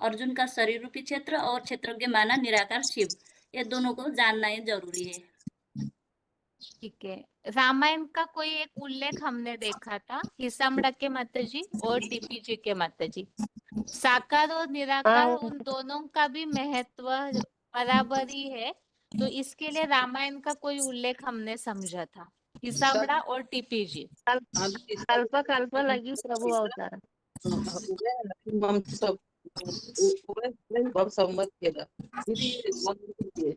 अर्जुन का शरीर रूपी क्षेत्र और क्षेत्रज्ञ माना निराकार शिव। ये दोनों को जानना ही जरूरी है। ठीक है। रामायण का कोई एक उल्लेख हमने देखा था, हिसामड़ा के माताजी और टीपी जी के माताजी। साकार और निराकार उन दोनों का भी महत्व बराबर ही है, तो इसके लिए रामायण का कोई उल्लेख हमने समझा था। हिसामड़ा और टीपी जी। कल्प कल्प लगी प्रभु अवतार हम सब बहुत संमत केलं दीदी।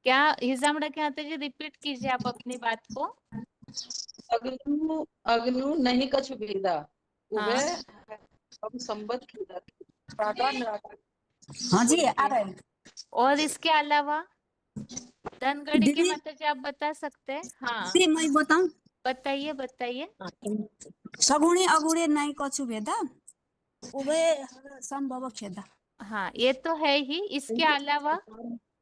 क्या हिसामड़ा के माताजी रिपीट कीजिए आप अपनी बात को। अग्नु अग्नु नहीं कछु भेदा हाँ। हम संबत केलं साकार निराकार। हाँ जी आ रहे हैं। और इसके अलावा धनगढ़ी के दीदी माताजी आप बता सकते हैं? हाँ दीदी मैं बताऊं, बताइए बताइए। सगुणे अगुणे नहीं कछु भेदा उभय संभव खेदा। हाँ ये तो है ही। इसके अलावा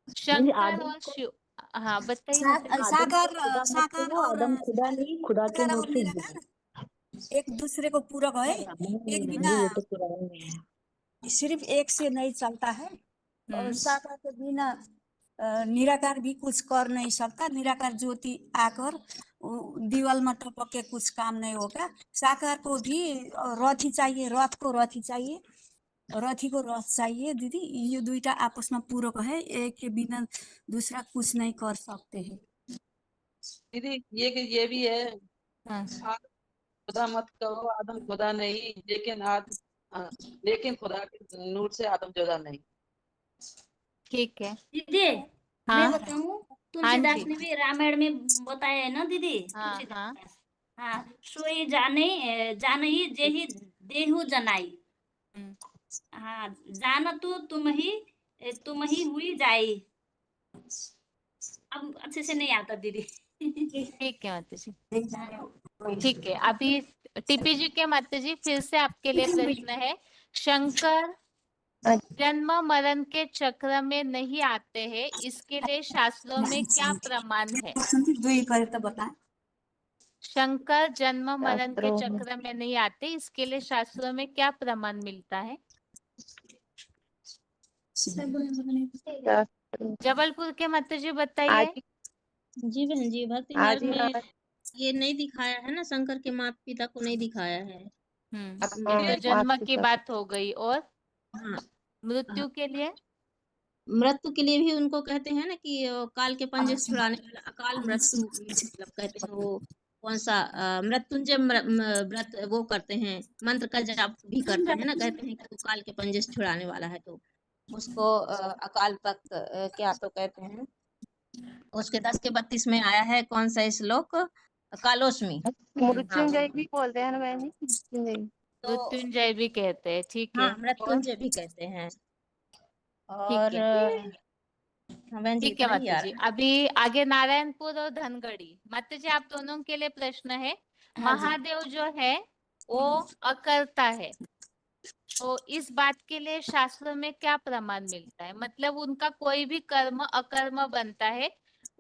शंकर और शिव। हाँ बताइए माताजी। साकार साकार और आदम खुदा नहीं, खुदा के साकार नूर और से निराकार एक दूसरे को पूरक है। एक बिना ये तो पुराने में है। सिर्फ एक से नहीं चलता है और साकार के बिना निराकार भी कुछ कर नहीं सकता। निराकार ज्योति आकर दीवाल में टपक के कुछ काम नहीं होगा। साकार को भी रथी चाहिए, रथ को रथी चाहिए, रथी को रथ चाहिए। दीदी ये दुईटा आपस में पूरक है, एक के बिना दूसरा कुछ नहीं कर सकते हैं। दीदी ये भी है, आदम खुदा मत कहो, आदम खुदा नहीं, लेकिन खुदा के नूर से आदम जुदा नहीं। ठीक है दीदी हाँ? मैं बताऊं, तुलसीदास ने भी रामायण में बताया है ना दीदी। हाँ, तुलसीदास हाँ, सोई जाने जानही जेहि देहु जनाई। हाँ जान तो तुम ही हुई जाई। अब अच्छे से नहीं आता दीदी। ठीक है माताजी। ठीक है अभी टीपी जी के माताजी फिर से आपके लिए प्रश्न है। शंकर जन्म मरण के चक्र में नहीं आते हैं, इसके लिए शास्त्रों में क्या प्रमाण है? शंकर जन्म मरण के चक्र में नहीं आते, इसके लिए शास्त्रों में क्या प्रमाण मिलता है? जबलपुर के माताजी बताइए। जी बहन जी, भक्ति मार्ग में ये नहीं दिखाया है ना, शंकर के माता पिता को नहीं दिखाया है। ये तो जन्म की बात हो गई। और हाँ मृत्यु के लिए? मृत्यु के लिए भी उनको कहते हैं ना कि काल के पंजे से छुड़ाने वाला अकाल मृत्यु, मतलब कहते हैं वो कौन सा मृत्युंजय व्रत वो करते हैं, मंत्र का जाप भी करते हैं ना, कहते हैं कि वो काल के पंजे से छुड़ाने वाला है, तो उसको अकाल तख्त क्या तो कहते हैं। उसके 10 के 32 में आया है कौन सा श्लोक, कालोस्मी। मृत्युंजय भी बोलते हैं ना बहन जी। मृत्युंजय भी कहते हैं। ठीक है हाँ मृत्युंजय भी कहते हैं। और बहन जी ठीक है इतना ही आ माताजी। रहा है। अभी आगे नारायणपुर और धनगढ़ी माताजी आप दोनों के लिए प्रश्न है। महादेव जो है वो अकर्ता है, तो इस बात के लिए शास्त्रों में क्या प्रमाण मिलता है? मतलब उनका कोई भी कर्म अकर्म बनता है,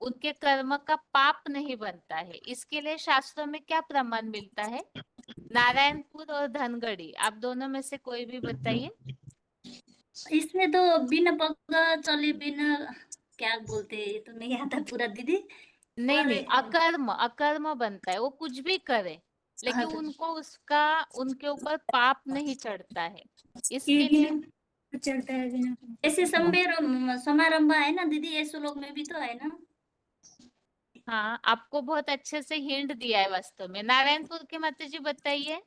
उनके कर्म का पाप नहीं बनता है, इसके लिए शास्त्रों में क्या प्रमाण मिलता है? नारायणपुर और धनगढ़ी आप दोनों में से कोई भी बताइए। इसमें तो बिना पग चले बिना क्या बोलते हैं, ये तो नहीं आता पूरा दीदी। नहीं नहीं अकर्म अकर्म बनता है, वो कुछ भी करे लेकिन उनको उसका उनके ऊपर पाप नहीं चढ़ता है, इसके लिए चढ़ता है बिना। ऐसे समारंभ है ना दीदी, ऐसे लोग में भी तो है ना। हाँ आपको बहुत अच्छे से हिंट दिया है वास्तव में। नारायणपुर के माताजी बताइए।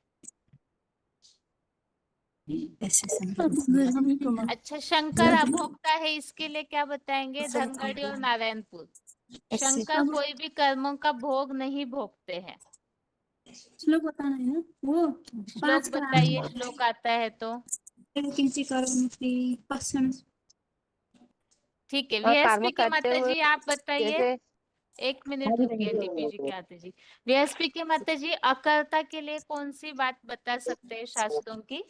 अच्छा शंकर अभोक्ता है, इसके लिए क्या बताएंगे? धनगढ़ी और नारायणपुर। शंकर कोई भी कर्मों का भोग नहीं भोगते हैं। श्लोक बताना है ना वो श्लोक 5 का बताइए, श्लोक आता है तो। किंचित करोमि पश्यन्। ठीक है, और कर्म वीएसपी के करते माता हुए जी आप बताइए। जैसे 1 मिनट रुकिए दीपी जी के आते जी। वीएसपी के माता जी, अकर्ता के लिए कौन सी बात बता सकते हैं शास्त्रों की?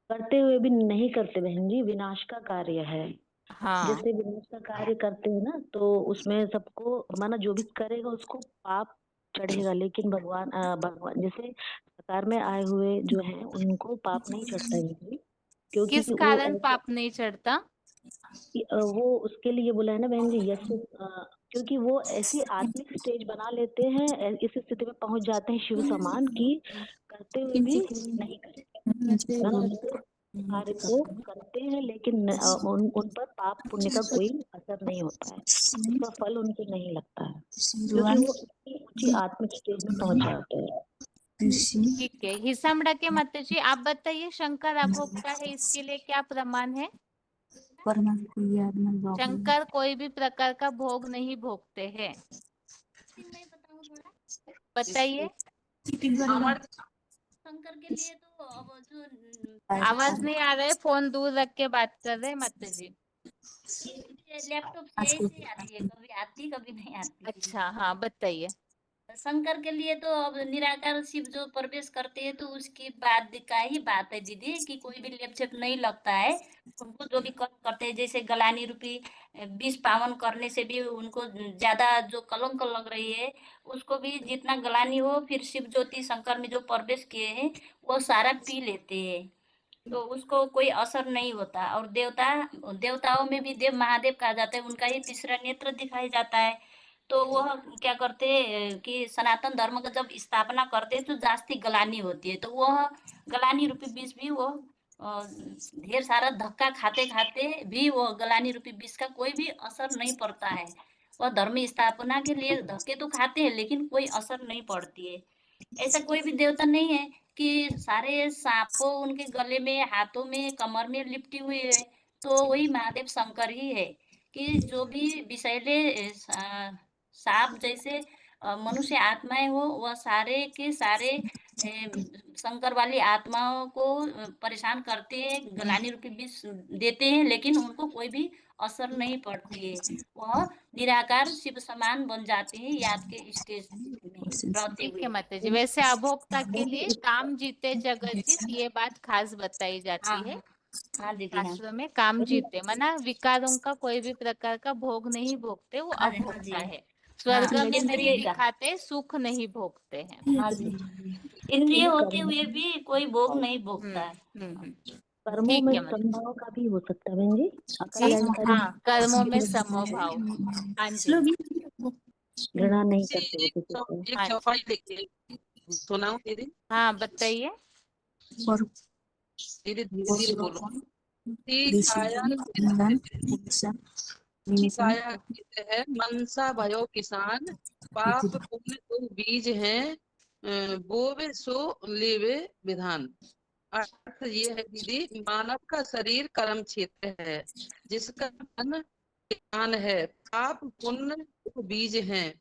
करते हुए भी नहीं करते बहन जी, विनाश का कार्य है। हाँ जैसे विनाश का कार्य करते हैं ना, तो उसमें सबको माना जो भी करेगा उसको पाप चढ़ेगा, लेकिन भगवान जैसे साकार में आए हुए जो है उनको पाप नहीं चढ़ता है बहन जी, क्योंकि किस वो कारण ऐसे पाप नहीं चढ़ता? वो उसके लिए बोला है ना बहन जी, क्योंकि वो ऐसी आत्मिक स्टेज बना लेते हैं, इस स्थिति में पहुंच जाते हैं शिव समान की करते हुए भी नहीं करेंगे, मतलब कार्य को करते हैं लेकिन उन पर पाप पुण्य का कोई असर नहीं होता है, उसका फल उनको नहीं लगता है, क्योंकि वो इतनी ऊंची आत्मिक स्टेज में पहुंच जाते हैं। ठीक है, हिसामड़ा के माता जी आप बताइए, शंकर अभोक्ता है, इसके लिए क्या प्रमाण है? शंकर कोई भी प्रकार का भोग नहीं भोगते हैं। बताइए। शंकर के लिए तो अब जो आवाज नहीं आ रहा है, फोन दूर रख के बात कर रहे हैं माता जी। लैपटॉप से ऐसे आती है, कभी आती कभी नहीं आती। अच्छा हाँ बताइए। शंकर के लिए तो अब निराकार शिव जो प्रवेश करते हैं तो उसकी बात का ही बात है दीदी, कि कोई भी लेपचेप नहीं लगता है उनको, जो भी कर्म करते हैं जैसे गलानी रूपी 20 पावन करने से भी उनको ज्यादा जो कलंक लग रही है उसको भी जितना गलानी हो, फिर शिव ज्योति शंकर में जो प्रवेश किए हैं वो सारा पी लेते हैं, तो उसको कोई असर नहीं होता। और देवताओं में भी देव महादेव कहा जाता है, उनका ही तीसरा नेत्र दिखाई जाता है। तो वह क्या करते हैं कि सनातन धर्म का जब स्थापना करते हैं तो जास्ती गलानी होती है, तो वह गलानी रूपी विष भी वो ढेर सारा धक्का खाते खाते भी वो गलानी रूपी विष का कोई भी असर नहीं पड़ता है। वह धर्म स्थापना के लिए धक्के तो खाते हैं लेकिन कोई असर नहीं पड़ती है। ऐसा कोई भी देवता नहीं है कि सारे सांपों उनके गले में, हाथों में, कमर में लिपटी हुई है, तो वही महादेव शंकर ही है कि जो भी विषैले सांप जैसे मनुष्य आत्माएं हो, वह सारे के सारे शंकर वाली आत्माओं को परेशान करते हैं, गलानी रूपी विष देते हैं, लेकिन उनको कोई भी असर नहीं पड़ती है, वह निराकार शिव समान बन जाते हैं याद के स्टेज में रहते ठीक हुए। है माता जी, वैसे अभोक्ता के लिए काम जीते जगत जीत, ये बात खास बताई जाती है हाँ दीदी हाँ। शास्त्रों में। काम जीते माना विकारों का कोई भी प्रकार का भोग नहीं भोगते, वो हाँ जी अभोक्ता हाँ है। स्वर्ग हाँ, में नहीं इंद्रिय का। दिखाते, सुख नहीं भोगते हैं। हाँ जी, इंद्रिय होते हुए भी कोई भोग नहीं भोगता है। कर्मों ठीक में है मतलब। समभाव का भी हो सकता है बहन जी, अकल ठीक, जानकारी हाँ कर्मों में समभाव। हाँ जी घृणा नहीं जी, करते वो किसी को। एक हाँ जी। चौपाई देखिए, सुनाओ दीदी। हाँ बताइए। धीरे धीरे धीरे बोलो। ती काया कित है मनसा भयो किसान, पाप पुण्य दो बीज हैं, बोवे सो लेवे विधान। अर्थ ये है दीदी, मानव का शरीर कर्म क्षेत्र है जिसका मन ज्ञान है, पाप पुण्य दो बीज हैं,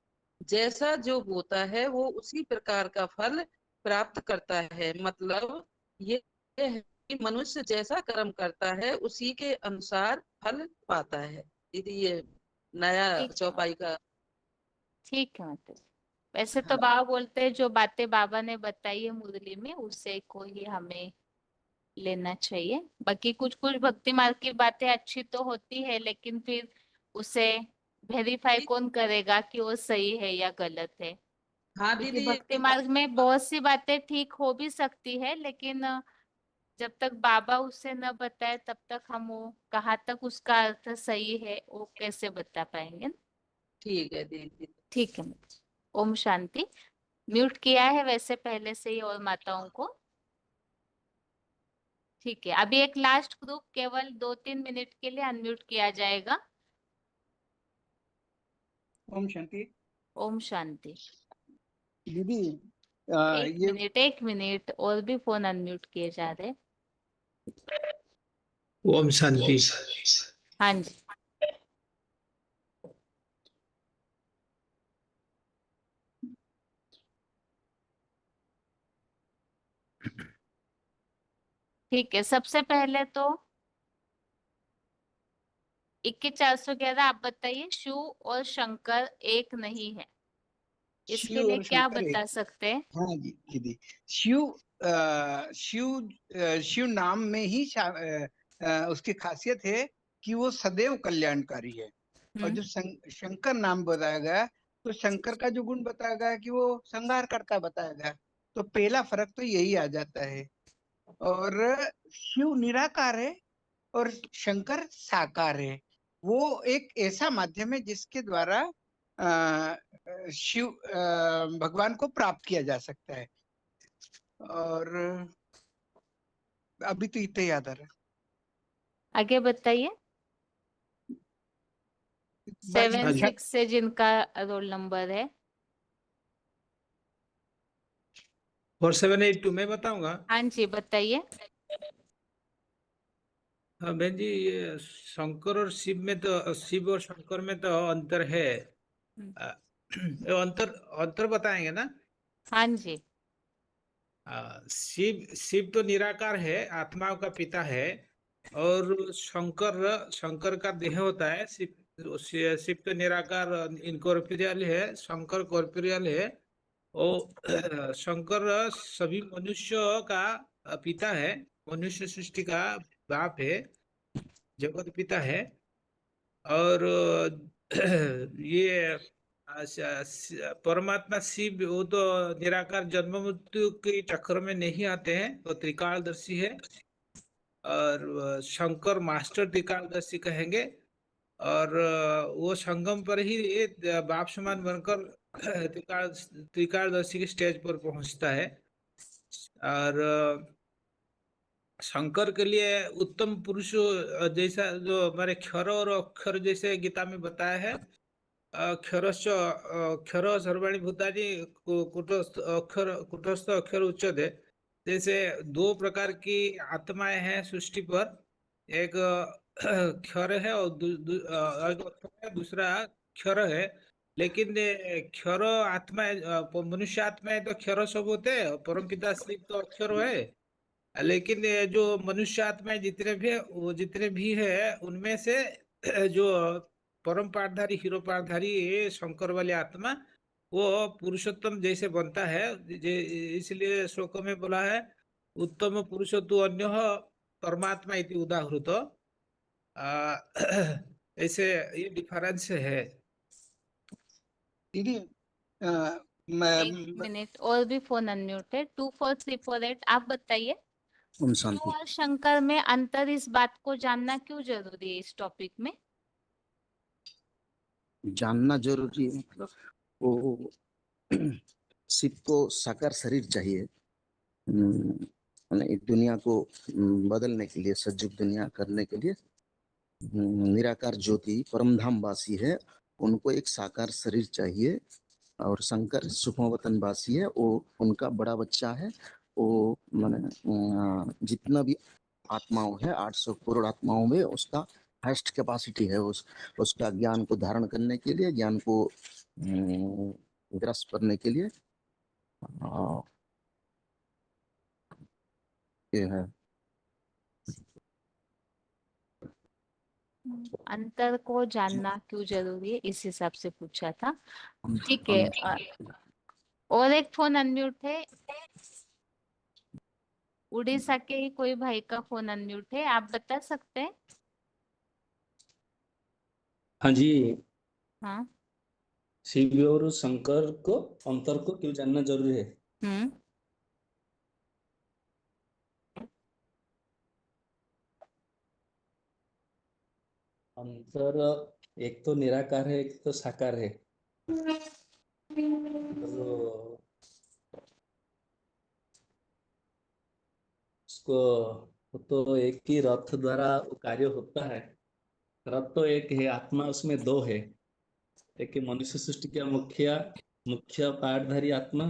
जैसा जो होता है वो उसी प्रकार का फल प्राप्त करता है। मतलब ये है कि मनुष्य जैसा कर्म करता है उसी के अनुसार फल पाता है। दीदी ये नया ठीक है चौपाई का। ठीक है मतलब। वैसे तो हाँ बाबा बोलते हैं जो बातें बाबा ने बताई है मुरली में उसे को ही हमें लेना चाहिए। बाकी कुछ कुछ भक्ति मार्ग की बातें अच्छी तो होती है, लेकिन फिर उसे वेरीफाई कौन करेगा कि वो सही है या गलत है? हाँ क्योंकि दीदी भक्ति मार्ग में बहुत सी बातें ठीक हो भी सकती है, लेकिन जब तक बाबा उसे न बताए तब तक हम वो कहाँ तक उसका अर्थ सही है वो कैसे बता पाएंगे ना? ठीक है दीदी। ठीक है। ओम शांति। म्यूट किया है वैसे पहले से ही और माताओं को। ठीक है, अभी एक लास्ट ग्रुप केवल 2-3 मिनट के लिए अनम्यूट किया जाएगा। ओम शांति। ओम शांति। दीदी एक मिनट और भी फोन अनम्यूट किए जा रहे। ओम शांति। हाँ जी ठीक है, सबसे पहले तो 21,411 आप बताइए, शिव और शंकर एक नहीं है, इसके शिव लिए और क्या शंकर बता एक। सकते हैं? हाँ जी दीदी, शिव नाम में ही उसकी खासियत है कि वो सदैव कल्याणकारी है। और जो शंकर नाम बताया गया, तो शंकर का जो गुण बताया गया कि वो संहार करता बताया गया, तो पहला फर्क तो यही आ जाता है। और शिव निराकार है और शंकर साकार है। वो एक ऐसा माध्यम है जिसके द्वारा शिव भगवान को प्राप्त किया जा सकता है। और अभी तो इतना याद आ रहा है। आगे बताइए। 7-6 से जिनका रोल नंबर है। 4782 मैं बताऊंगा। हाँ जी बताइए। हाँ बहन जी, ये शंकर और शिव में तो, शिव और शंकर में तो अंतर है। ये अंतर बताएंगे ना? हाँ जी। शिव शिव तो निराकार है, आत्माओं का पिता है। और शंकर का देह होता है। शिव तो निराकार इनकॉर्पोरियल है, शंकर कॉर्पोरियल है। और शंकर सभी मनुष्यों का पिता है, मनुष्य सृष्टि का बाप है, जगत पिता है। और ये परमात्मा शिव वो तो निराकार जन्म मृत्यु के चक्र में नहीं आते हैं, वो त्रिकालदर्शी है। और शंकर मास्टर त्रिकालदर्शी कहेंगे। और वो संगम पर ही ये बाप समान बनकर त्रिकालदर्शी के स्टेज पर पहुंचता है। और शंकर के लिए उत्तम पुरुष जैसा जो हमारे क्षर और अक्षर जैसे गीता में बताया है, क्षर सर्वाणि भूतानि कुटस्थ अक्षर उच्यते। जैसे दो प्रकार की आत्माएं हैं सृष्टि पर, एक क्षर है और दूसरा क्षर है। लेकिन क्षर आत्मा, मनुष्य आत्मा है तो क्षर सब होते हैं, परमपिता शिव तो अक्षर है। लेकिन ये जो मनुष्य आत्माएं जितने भी है उनमें से जो परम पाठधारी हीरो पाठधारी ये शंकर वाली आत्मा वो पुरुषोत्तम जैसे बनता है। इसलिए श्लोक में बोला है, उत्तम पुरुषो तु अन्य परमात्मा इति उदाहृत। ऐसे ये डिफरेंस है दीदी। एक मिनट, और भी फोन अनम्यूट है। 24348 आप बताइए, ओम शिव शांति। और शंकर में अंतर, इस बात को जानना क्यों जरूरी है इस टॉपिक में? जानना जरूरी है, मतलब वो शिव को साकार शरीर चाहिए इस दुनिया को बदलने के लिए, सज्जुग दुनिया करने के लिए। निराकार ज्योति परमधाम वासी है, उनको एक साकार शरीर चाहिए। और शंकर सुखमवतन वासी है, वो उनका बड़ा बच्चा है। वो माने जितना भी आत्माओं है, 800 करोड़ आत्माओं में उसका हाइस्ट कैपेसिटी है उसका ज्ञान को धारण करने के लिए, ज्ञान को ग्रस्त करने के लिए। ये है अंतर को जानना क्यों जरूरी है, इस हिसाब से पूछा था। ठीक है। और एक फोन अनम्यूट है, उड़ीसा के ही कोई भाई का फोन अनम्यूट है, आप बता सकते हैं? हाँ जी, हाँ। शिव और शंकर को अंतर को क्यों जानना जरूरी है? अंतर, एक तो निराकार है, एक तो साकार है। तो उसको तो एक ही रथ द्वारा कार्य होता है। रथ तो एक है, आत्मा उसमें दो है। एक मनुष्य सृष्टि का मुख्य पाठधारी आत्मा,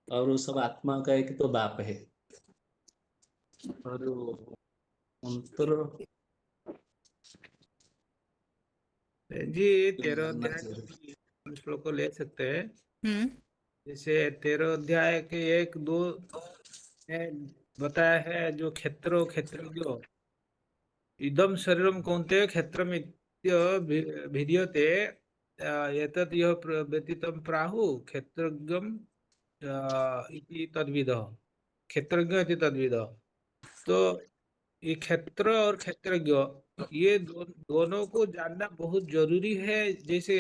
और वो सब आत्मा का एक तो बाप है। और अंतर जी 13 अध्याय श्लोक को ले सकते हैं। जैसे 13 अध्याय के 1-2 बताया है जो क्षेत्रो क्षेत्रज्ञो इदम शरीरम कौन्तेय क्षेत्रमित्य भिद्यते एतत् यः व्यतीतं प्राहु क्षेत्रज्ञम इति तद्विदः क्षेत्रज्ञ इति तद्विदः। तो ये क्षेत्र और क्षेत्रज्ञ ये दोनों को जानना बहुत जरूरी है। जैसे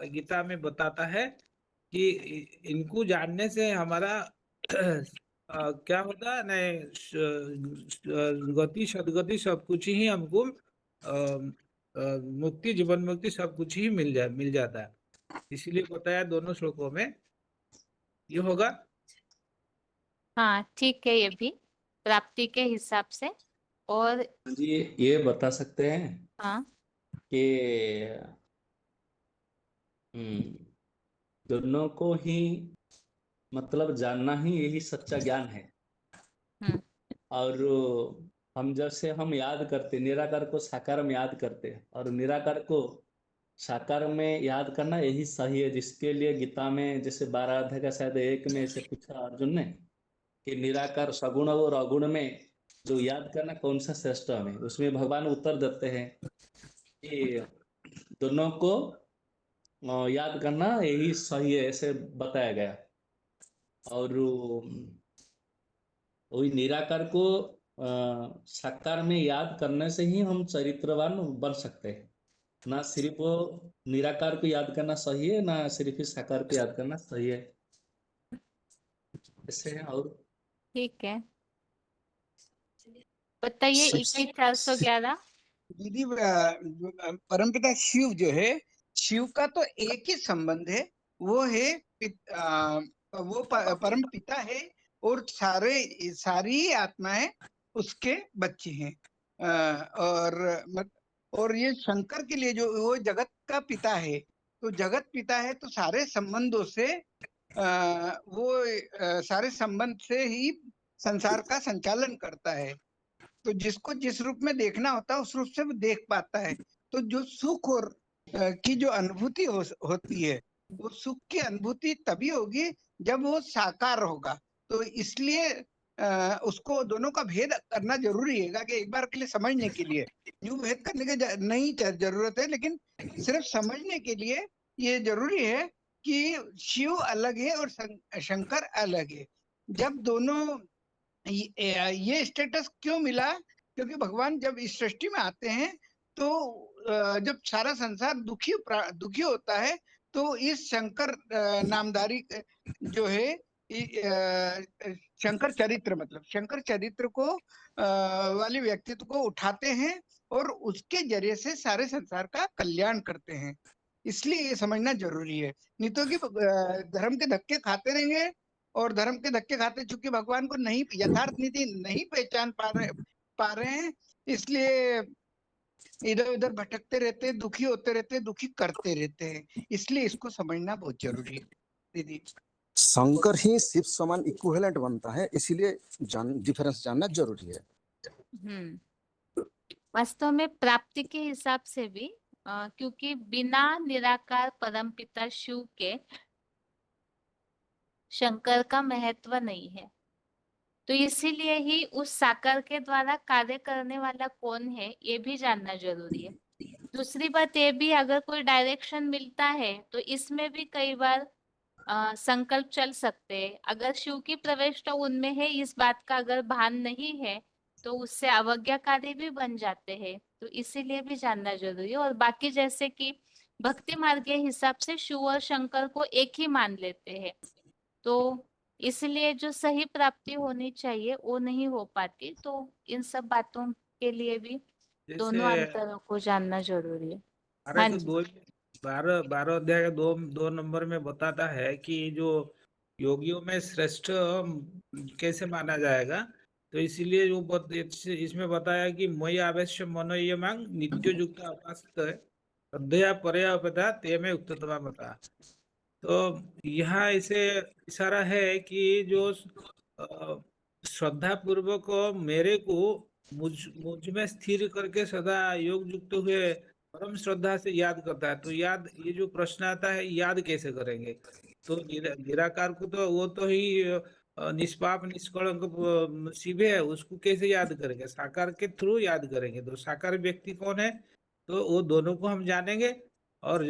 गीता में बताता है कि इनको जानने से हमारा क्या होता है गति सदगति सब कुछ ही हमको मुक्ति जीवन मुक्ति सब कुछ ही मिल जाता है। इसीलिए बताया दोनों श्लोकों में ये होगा। हाँ ठीक है, ये भी प्राप्ति के हिसाब से। और जी ये बता सकते हैं हाँ कि दोनों को ही मतलब जानना ही यही सच्चा ज्ञान है। और हम जैसे हम याद करते निराकार को साकार में याद करते और निराकार को साकार में याद करना यही सही है, जिसके लिए गीता में जैसे 12 अध्याय का शायद 1 में से पूछा अर्जुन ने कि निराकार सगुण और अगुण में जो याद करना कौन सा श्रेष्ठ है। उसमें भगवान उत्तर देते हैं कि दोनों को याद करना यही सही है, ऐसे बताया गया। और वही निराकार को साकार में याद करने से ही हम चरित्रवान बन सकते हैं। ना सिर्फ निराकार को याद करना सही है, ना सिर्फ साकार को याद करना सही है, ऐसे है। और ठीक है, बताइए 21411। दीदी परमपिता शिव जो है, शिव का तो एक ही संबंध है, वो है वो परम पिता है और सारी आत्माएं उसके बच्चे हैं। और ये शंकर के लिए जो वो जगत का पिता है, तो जगत पिता है तो सारे संबंधों से सारे संबंध से ही संसार का संचालन करता है। तो जिसको जिस रूप में देखना होता है उस रूप से वो देख पाता है। तो जो सुख और की जो अनुभूति होती है, वो सुख की अनुभूति तभी होगी जब वो साकार होगा। तो इसलिए उसको दोनों का भेद करना जरूरी है कि एक बार के लिए समझने के लिए यूं भेद करने की नहीं जरूरत है, लेकिन सिर्फ समझने के लिए ये जरूरी है कि शिव अलग है और शंकर अलग है। जब दोनों ये स्टेटस क्यों मिला? क्योंकि भगवान जब इस सृष्टि में आते हैं तो जब सारा संसार दुखी होता है, तो इस शंकर नामधारी जो है शंकर चरित्र, मतलब शंकर चरित्र को वाले व्यक्तित्व को उठाते हैं और उसके जरिए से सारे संसार का कल्याण करते हैं। इसलिए ये समझना जरूरी है, नहीं तो कि धर्म के धक्के खाते रहेंगे और धर्म के धक्के खाते चूंकि भगवान को नहीं यथार्थ नीति नहीं पहचान पा रहे हैं, इसलिए इधर उधर भटकते रहते हैं, दुखी होते रहते हैं, दुखी करते रहते हैं। इसलिए इसको समझना बहुत जरूरी है दीदी। शंकर ही शिव समान इक्विवेलेंट बनता है, इसीलिए डिफरेंस जानना जरूरी है। वास्तव में प्राप्ति के हिसाब से भी क्योंकि बिना निराकार परमपिता शिव के शंकर का महत्व नहीं है, तो इसीलिए ही उस साकार के द्वारा कार्य करने वाला कौन है ये भी जानना जरूरी है। दूसरी बात ये भी, अगर कोई डायरेक्शन मिलता है तो इसमें भी कई बार संकल्प चल सकते हैं। अगर शिव की प्रविष्टा उनमें है, इस बात का अगर भान नहीं है तो उससे अवज्ञाकारी भी बन जाते हैं, तो इसीलिए भी जानना जरूरी है। और बाकी जैसे कि भक्ति मार्ग के हिसाब से शिव और शंकर को एक ही मान लेते हैं, तो इसलिए जो सही प्राप्ति होनी चाहिए वो नहीं हो पाती। तो इन सब बातों के लिए भी दोनों अंतरों को जानना जरूरी है। हाँ तो जी। 12 अध्याय का 2 नंबर में बताता है कि जो योगियों में श्रेष्ठ कैसे माना जाएगा, तो इसीलिए जो इसमें बताया कि मयि आवेश्य मनो ये मांग नित्य युक्त उपासित अध्यया परया उपदा ते में उत्तमा मता। तो यहाँ इसे इशारा है कि जो श्रद्धा पूर्वक मेरे को मुझ में स्थिर करके सदा योग युक्त हुए परम श्रद्धा से याद करता है, तो याद, ये जो प्रश्न आता है याद कैसे करेंगे? तो निराकार को तो वो तो ही निष्पाप निष्कलंक सीधे है, उसको कैसे याद करेंगे? साकार के थ्रू याद करेंगे। तो साकार व्यक्ति कौन है, तो वो दोनों को हम जानेंगे और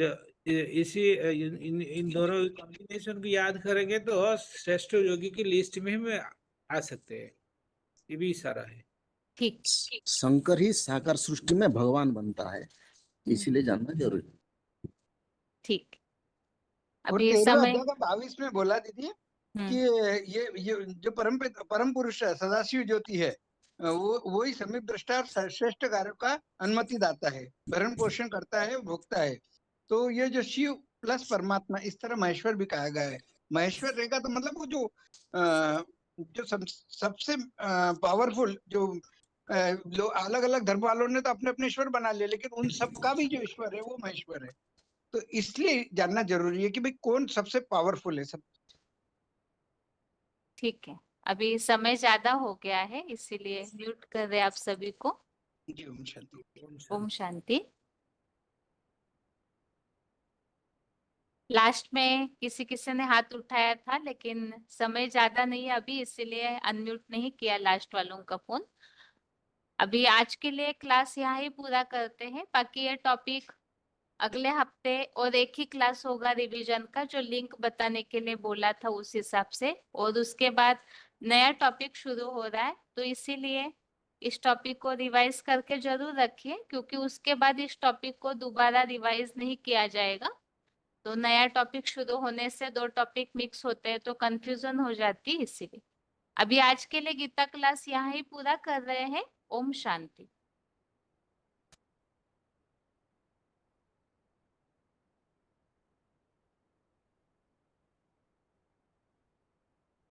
इसी इन दोनों कॉम्बिनेशन को याद करेंगे तो श्रेष्ठ योगी की लिस्ट में हम आ सकते हैं। ये भी इशारा है। ठीक। शंकर ही साकार सृष्टि में भगवान बनता है, इसीलिए जानना जरूरी है। ठीक। और अभी 13वें समय अध्याय का 22 में बोला दीदी कि ये जो परम पुरुष है, सदाशिव ज्योति है, वो ही सम्यक दृष्टा और श्रेष्ठ कार्य का अनुमति दाता है, भरण पोषण करता है, भोगता है। तो ये जो शिव प्लस परमात्मा, इस तरह महेश्वर भी कहा गया है। महेश्वर रहेगा तो मतलब वो जो सबसे पावरफुल जो लोग अलग अलग धर्म वालों ने तो अपने अपने ईश्वर बना लिए, लेकिन उन सबका भी जो ईश्वर है वो महेश्वर है। तो इसलिए जानना जरूरी है कि भाई कौन सबसे पावरफुल है सब। ठीक है, अभी समय ज्यादा हो गया है, इसीलिए म्यूट कर रहे आप सभी को। जी, ओम शांति। ओम शांति। लास्ट में किसी किसी ने हाथ उठाया था, लेकिन समय ज्यादा नहीं है अभी, इसीलिए अनम्यूट नहीं किया लास्ट वालों का फोन। अभी आज के लिए क्लास यहाँ ही पूरा करते हैं। बाकी ये टॉपिक अगले हफ्ते और एक ही क्लास होगा रिवीजन का, जो लिंक बताने के लिए बोला था उस हिसाब से, और उसके बाद नया टॉपिक शुरू हो रहा है। तो इसीलिए इस टॉपिक को रिवाइज करके जरूर रखिए, क्योंकि उसके बाद इस टॉपिक को दोबारा रिवाइज नहीं किया जाएगा। तो नया टॉपिक शुरू होने से दो टॉपिक मिक्स होते हैं तो कंफ्यूजन हो जाती है, इसीलिए अभी आज के लिए गीता क्लास यहाँ ही पूरा कर रहे हैं। ओम शांति।